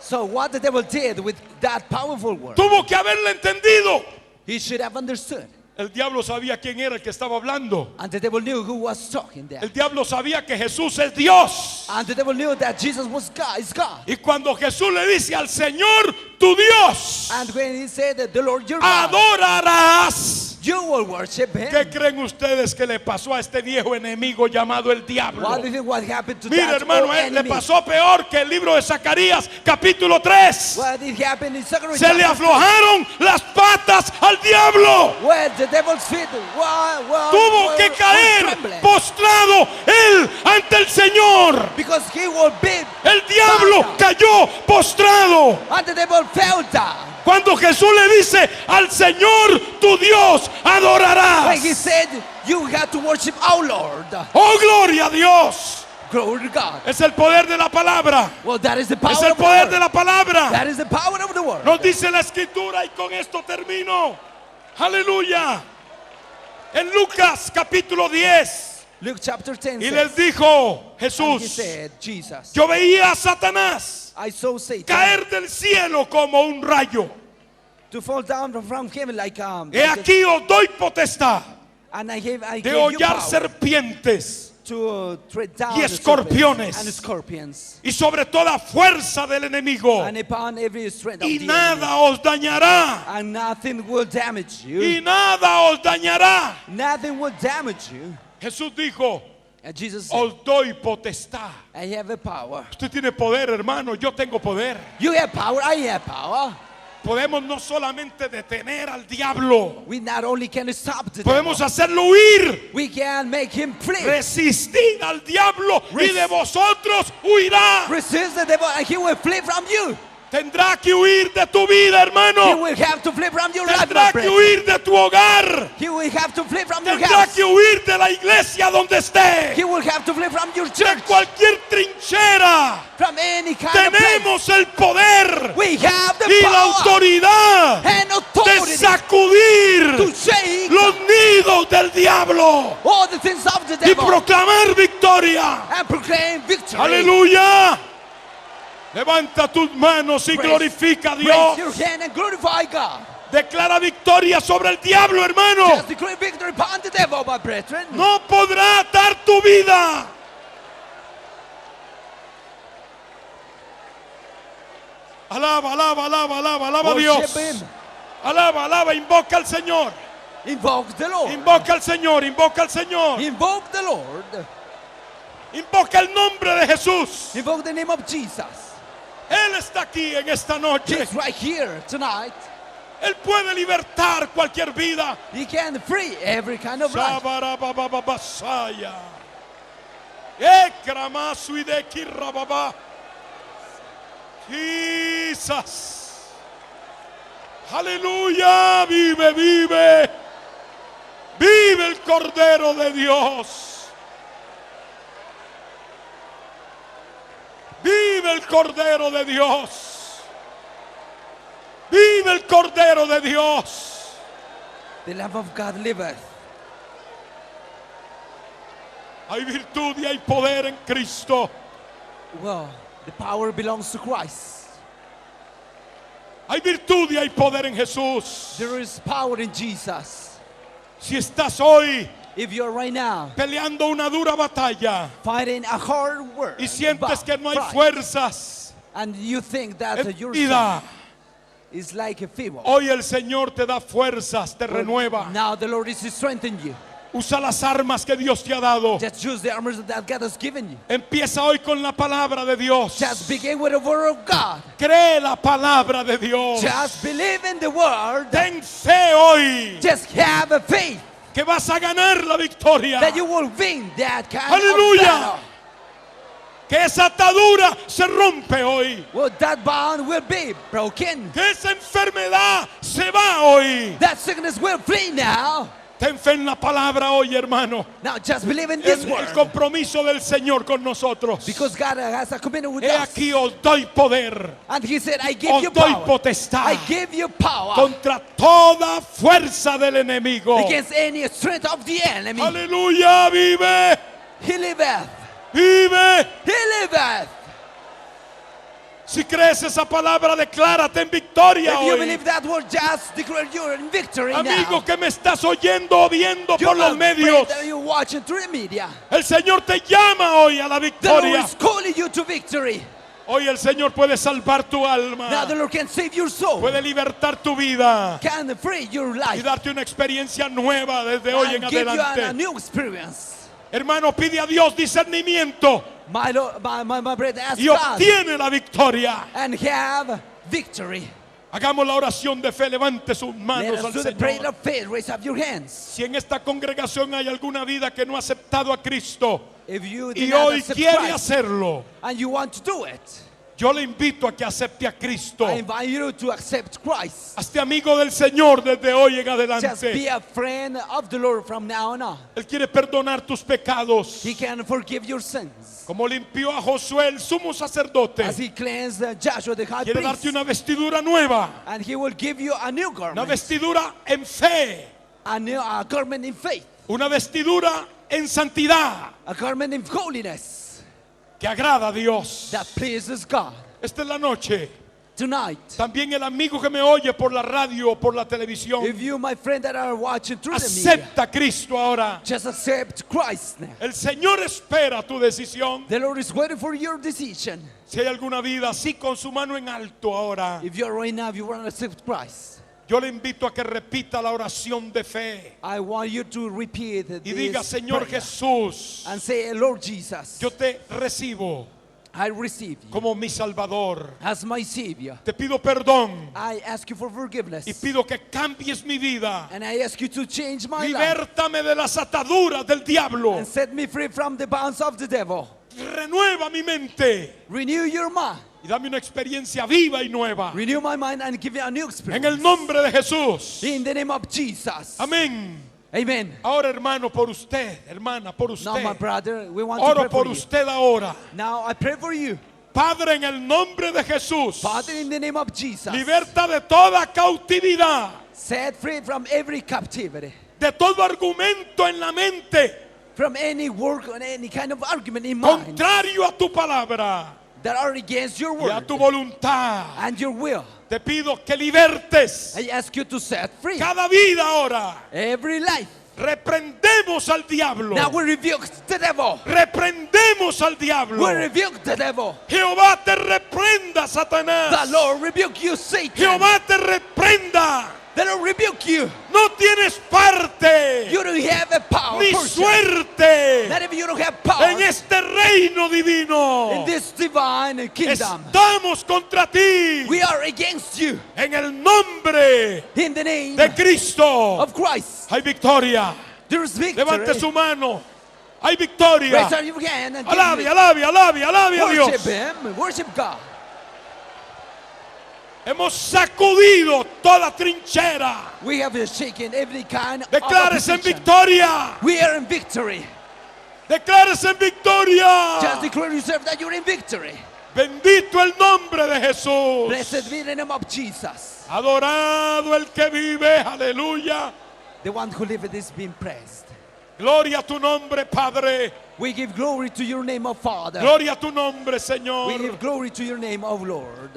Speaker 2: So what the devil did with that powerful word,
Speaker 1: Tuvo que haberle entendido.
Speaker 2: he should have understood.
Speaker 1: El diablo sabía quién era el que estaba hablando.
Speaker 2: And the devil knew who was talking there.
Speaker 1: El diablo sabía que Jesús es Dios.
Speaker 2: And the devil knew that Jesus was God, is God.
Speaker 1: Y cuando Jesús le dice al Señor tu Dios,
Speaker 2: And when he said that the Lord your God,
Speaker 1: adorarás.
Speaker 2: you will worship him.
Speaker 1: ¿Qué creen ustedes que le pasó a este viejo enemigo llamado el diablo?
Speaker 2: What do you think what happened to
Speaker 1: Mira,
Speaker 2: that
Speaker 1: hermano,
Speaker 2: old
Speaker 1: le
Speaker 2: enemy?
Speaker 1: pasó peor que el libro de Zacarías, capítulo 3.
Speaker 2: What did happen in Zechariah
Speaker 1: Se le
Speaker 2: chapter
Speaker 1: aflojaron las patas al diablo.
Speaker 2: 3? Where the devil's feet
Speaker 1: Tuvo que caer
Speaker 2: trembling.
Speaker 1: postrado él ante el Señor.
Speaker 2: Because he will be
Speaker 1: El diablo
Speaker 2: bound down.
Speaker 1: cayó postrado.
Speaker 2: And the devil fell down.
Speaker 1: Cuando Jesús le dice: al Señor tu Dios
Speaker 2: When he
Speaker 1: adorarás.
Speaker 2: said, you have to worship our Lord.
Speaker 1: Oh, gloria a Dios.
Speaker 2: Glory to God.
Speaker 1: Es el poder de la palabra.
Speaker 2: Well, that is the power
Speaker 1: Es el
Speaker 2: of the
Speaker 1: poder
Speaker 2: word.
Speaker 1: de la palabra.
Speaker 2: That is the power of the word.
Speaker 1: Nos dice la escritura, y con esto termino. Aleluya. En Lucas capítulo 10.
Speaker 2: Luke chapter 10
Speaker 1: Y
Speaker 2: says,
Speaker 1: les dijo
Speaker 2: and he
Speaker 1: Jesús,
Speaker 2: said, Jesus,
Speaker 1: yo veía a Satanás
Speaker 2: I saw Satan
Speaker 1: caer del cielo como un rayo.
Speaker 2: to fall down from heaven like
Speaker 1: He aquí os doy potestad
Speaker 2: and I gave
Speaker 1: de
Speaker 2: you
Speaker 1: hollar
Speaker 2: power
Speaker 1: serpientes
Speaker 2: to tread down
Speaker 1: y
Speaker 2: the
Speaker 1: escorpiones.
Speaker 2: serpents and scorpions
Speaker 1: y sobre toda fuerza del enemigo,
Speaker 2: and upon every strength of
Speaker 1: y
Speaker 2: the
Speaker 1: nada
Speaker 2: enemy.
Speaker 1: os dañará,
Speaker 2: And nothing will damage you.
Speaker 1: y nada os dañará.
Speaker 2: Nothing will damage you.
Speaker 1: Jesús dijo,
Speaker 2: And Jesus said,
Speaker 1: os doy potestad.
Speaker 2: I have a power.
Speaker 1: Usted tiene poder, hermano, yo tengo poder.
Speaker 2: You have power, I have power.
Speaker 1: Podemos no solamente detener al diablo,
Speaker 2: We not only can stop the
Speaker 1: podemos
Speaker 2: devil,
Speaker 1: hacerlo huir.
Speaker 2: we can make him flee.
Speaker 1: Resistid al diablo y de vosotros huirá.
Speaker 2: Resist the devil and he will flee from you.
Speaker 1: Tendrá que huir de tu vida,
Speaker 2: He
Speaker 1: hermano.
Speaker 2: will have to flee from your life, my
Speaker 1: Tendrá que
Speaker 2: friend.
Speaker 1: huir de tu hogar.
Speaker 2: He will have to flee from your
Speaker 1: Tendrá
Speaker 2: house.
Speaker 1: que huir de la iglesia donde esté.
Speaker 2: He will have to flee from your
Speaker 1: De
Speaker 2: church.
Speaker 1: cualquier trinchera.
Speaker 2: From any kind of place.
Speaker 1: Tenemos el poder
Speaker 2: We have the
Speaker 1: y la
Speaker 2: power
Speaker 1: autoridad
Speaker 2: and
Speaker 1: de
Speaker 2: authority
Speaker 1: sacudir
Speaker 2: to shake
Speaker 1: los nidos del diablo
Speaker 2: all the things of the
Speaker 1: y
Speaker 2: devil
Speaker 1: proclamar victoria.
Speaker 2: and proclaim victory.
Speaker 1: Aleluya. Levanta tus manos y
Speaker 2: Praise-
Speaker 1: glorifica a
Speaker 2: Raise
Speaker 1: Dios.
Speaker 2: your hand and glorify God.
Speaker 1: Declara victoria sobre el diablo, hermano.
Speaker 2: Just declare victory upon the devil, my brethren.
Speaker 1: No podrá atar tu vida. Alaba, alaba, alaba, alaba, alaba a Dios.
Speaker 2: Worship him.
Speaker 1: Alaba, alaba, invoca al Señor.
Speaker 2: Invoke the Lord.
Speaker 1: Invoca al Señor, invoca al Señor.
Speaker 2: Invoke the Lord.
Speaker 1: Invoca el nombre de Jesús.
Speaker 2: Invoke the name of Jesus.
Speaker 1: Él está aquí en esta noche.
Speaker 2: He's right here tonight.
Speaker 1: Él puede libertar cualquier vida.
Speaker 2: He can free every kind of life.
Speaker 1: Shabarabababasaya. Ekramasu y de kirrababa. Jesus. Aleluya. Vive, vive. Vive el Cordero de Dios. Vive el Cordero de Dios. Vive el Cordero de Dios.
Speaker 2: The love of God liveth.
Speaker 1: Hay virtud y hay poder en Cristo.
Speaker 2: Well, the power belongs to Christ.
Speaker 1: Hay virtud y hay poder en Jesús.
Speaker 2: There is power in Jesus.
Speaker 1: Si estás hoy
Speaker 2: If you're right now
Speaker 1: peleando una dura batalla
Speaker 2: fighting a hard war
Speaker 1: y sientes que no hay
Speaker 2: fight,
Speaker 1: fuerzas
Speaker 2: and you think that
Speaker 1: en
Speaker 2: your
Speaker 1: vida,
Speaker 2: strength is like a feeble,
Speaker 1: hoy el Señor te da fuerzas, te renueva.
Speaker 2: now the Lord is strengthening you.
Speaker 1: Usa las armas que Dios te ha dado.
Speaker 2: Just use the armor that God has given you.
Speaker 1: Empieza hoy con la palabra de Dios.
Speaker 2: Just begin with the word of God.
Speaker 1: Cree la palabra de Dios.
Speaker 2: Just believe in the word.
Speaker 1: Ten fe hoy
Speaker 2: Just have a faith
Speaker 1: que vas a ganar la victoria.
Speaker 2: that you will win that kind
Speaker 1: Aleluya.
Speaker 2: of battle.
Speaker 1: Que esa atadura se rompe hoy.
Speaker 2: Well, that bond will be broken.
Speaker 1: Que esa enfermedad se va hoy.
Speaker 2: That sickness will flee now.
Speaker 1: Ten fe en la palabra hoy, hermano.
Speaker 2: Now just believe in this
Speaker 1: El
Speaker 2: word.
Speaker 1: compromiso del Señor con nosotros.
Speaker 2: Because God has a commitment with
Speaker 1: He
Speaker 2: us.
Speaker 1: aquí os doy poder.
Speaker 2: And he said, I give
Speaker 1: Os
Speaker 2: you
Speaker 1: doy
Speaker 2: power.
Speaker 1: potestad
Speaker 2: I give you power
Speaker 1: contra toda fuerza del enemigo.
Speaker 2: against any strength of the enemy.
Speaker 1: Aleluya, vive,
Speaker 2: He liveth.
Speaker 1: vive.
Speaker 2: He liveth.
Speaker 1: Si crees esa palabra, declárate en victoria
Speaker 2: If you
Speaker 1: hoy.
Speaker 2: believe that word, just declare you're in victory
Speaker 1: Amigo
Speaker 2: now.
Speaker 1: que me estás oyendo o viendo
Speaker 2: You
Speaker 1: por los
Speaker 2: my friend
Speaker 1: medios,
Speaker 2: that you're watching through the media.
Speaker 1: el Señor te llama hoy a la
Speaker 2: The Lord
Speaker 1: victoria.
Speaker 2: is calling you to victory.
Speaker 1: Hoy el Señor puede salvar tu alma,
Speaker 2: Now the Lord can save your soul.
Speaker 1: puede libertar tu vida
Speaker 2: Can free your
Speaker 1: y
Speaker 2: life.
Speaker 1: darte una experiencia nueva desde hoy en
Speaker 2: And give you a
Speaker 1: adelante.
Speaker 2: new experience.
Speaker 1: Hermano, pide a Dios discernimiento
Speaker 2: My brother, ask
Speaker 1: y
Speaker 2: God
Speaker 1: obtiene la victoria.
Speaker 2: and have victory.
Speaker 1: Hagamos la oración de fe, levante sus
Speaker 2: Let
Speaker 1: manos
Speaker 2: us
Speaker 1: al
Speaker 2: do the prayer
Speaker 1: Señor.
Speaker 2: of faith. Raise up your hands.
Speaker 1: Si en esta congregación hay alguna vida que no ha aceptado a Cristo
Speaker 2: If you
Speaker 1: y
Speaker 2: did not
Speaker 1: hoy
Speaker 2: accept
Speaker 1: quiere
Speaker 2: Christ
Speaker 1: hacerlo,
Speaker 2: and you want to do it,
Speaker 1: yo le invito a que acepte a Cristo.
Speaker 2: I invite you to accept Christ.
Speaker 1: Hazte amigo del Señor desde hoy en
Speaker 2: Just be
Speaker 1: adelante.
Speaker 2: a friend of the Lord from now on.
Speaker 1: Él quiere perdonar tus pecados.
Speaker 2: He can forgive your sins.
Speaker 1: Como limpió a Josué el sumo sacerdote,
Speaker 2: As he cleansed Joshua the high
Speaker 1: quiere
Speaker 2: priest.
Speaker 1: darte una vestidura nueva,
Speaker 2: And he will give you a new
Speaker 1: una
Speaker 2: garment.
Speaker 1: vestidura en fe,
Speaker 2: a garment in faith,
Speaker 1: una vestidura en santidad
Speaker 2: a garment in holiness
Speaker 1: que agrada a Dios.
Speaker 2: that pleases God.
Speaker 1: Esta es la noche.
Speaker 2: Tonight,
Speaker 1: También el amigo que me oye por la radio o por la televisión,
Speaker 2: if you, my friend, that are watching through the media,
Speaker 1: acepta a Cristo ahora.
Speaker 2: just accept Christ now.
Speaker 1: El Señor espera tu decisión.
Speaker 2: The Lord is waiting for your decision.
Speaker 1: Si hay alguna vida así con su mano en alto ahora,
Speaker 2: If you're right now, if you want to accept Christ,
Speaker 1: yo le invito a que repita la oración de fe
Speaker 2: I want you to repeat
Speaker 1: y
Speaker 2: this
Speaker 1: diga: Señor
Speaker 2: prayer
Speaker 1: Jesús,
Speaker 2: and say, Lord Jesus,
Speaker 1: yo te recibo
Speaker 2: I receive you
Speaker 1: como mi Salvador.
Speaker 2: as my Savior.
Speaker 1: Te pido perdón
Speaker 2: I ask you for forgiveness.
Speaker 1: y pido que cambies mi vida.
Speaker 2: And I ask you to change my life
Speaker 1: Libértame de las ataduras del diablo.
Speaker 2: and set me free from the bonds of the devil.
Speaker 1: Renueva mi mente
Speaker 2: Renew your mind.
Speaker 1: y dame una experiencia viva y nueva.
Speaker 2: Renew my mind and give me a new
Speaker 1: En
Speaker 2: experience.
Speaker 1: el nombre de Jesús.
Speaker 2: In the name of Jesus.
Speaker 1: Amén.
Speaker 2: Amen.
Speaker 1: Ahora, hermano, por usted, hermana, por
Speaker 2: Now, my
Speaker 1: usted.
Speaker 2: brother, we want to
Speaker 1: Oro
Speaker 2: pray
Speaker 1: por
Speaker 2: for you.
Speaker 1: usted ahora.
Speaker 2: Now, I pray for you.
Speaker 1: Padre, en el nombre de Jesús,
Speaker 2: Father, in the name of Jesus,
Speaker 1: liberta de toda cautividad,
Speaker 2: set free from every captivity,
Speaker 1: de todo argumento en la mente
Speaker 2: from any work or any kind of argument in mind
Speaker 1: contrario a tu palabra
Speaker 2: that are against your
Speaker 1: y a
Speaker 2: word
Speaker 1: tu voluntad.
Speaker 2: and your will.
Speaker 1: Te pido que libertes
Speaker 2: I ask you to set free
Speaker 1: cada vida ahora.
Speaker 2: every life.
Speaker 1: Reprendemos al diablo.
Speaker 2: Now we rebuke the devil.
Speaker 1: Reprendemos al diablo.
Speaker 2: We rebuke the devil.
Speaker 1: Jehová te reprenda,
Speaker 2: The
Speaker 1: Satanás.
Speaker 2: Lord rebuke you, Satan.
Speaker 1: Jehová te reprenda.
Speaker 2: The Lord rebuke you.
Speaker 1: No tienes parte
Speaker 2: You don't have a power
Speaker 1: ni
Speaker 2: portion.
Speaker 1: suerte
Speaker 2: Not if you don't have power
Speaker 1: en este reino divino.
Speaker 2: in this divine kingdom.
Speaker 1: Estamos contra ti
Speaker 2: We are against you
Speaker 1: en el nombre
Speaker 2: in the name
Speaker 1: de Cristo.
Speaker 2: of Christ.
Speaker 1: Hay victoria.
Speaker 2: There is victory.
Speaker 1: Levante su mano. Hay victoria.
Speaker 2: Raise your hand and give
Speaker 1: Alabe,
Speaker 2: me-
Speaker 1: alabe, alabe, alabe a
Speaker 2: worship
Speaker 1: Dios.
Speaker 2: Him. Worship God.
Speaker 1: Hemos sacudido toda trinchera.
Speaker 2: We have shaken every kind of
Speaker 1: Declárese en
Speaker 2: opposition.
Speaker 1: victoria.
Speaker 2: We are in victory.
Speaker 1: Declárese en victoria.
Speaker 2: Just declare yourself that you're in victory.
Speaker 1: Bendito el nombre de Jesús.
Speaker 2: Blessed be the name of Jesus.
Speaker 1: Adorado el que vive. Aleluya.
Speaker 2: The one who liveth is being praised.
Speaker 1: Gloria a tu nombre, Padre.
Speaker 2: We give glory to your name, O Father.
Speaker 1: Gloria a tu nombre,
Speaker 2: We
Speaker 1: Señor.
Speaker 2: give glory to your name, O Lord.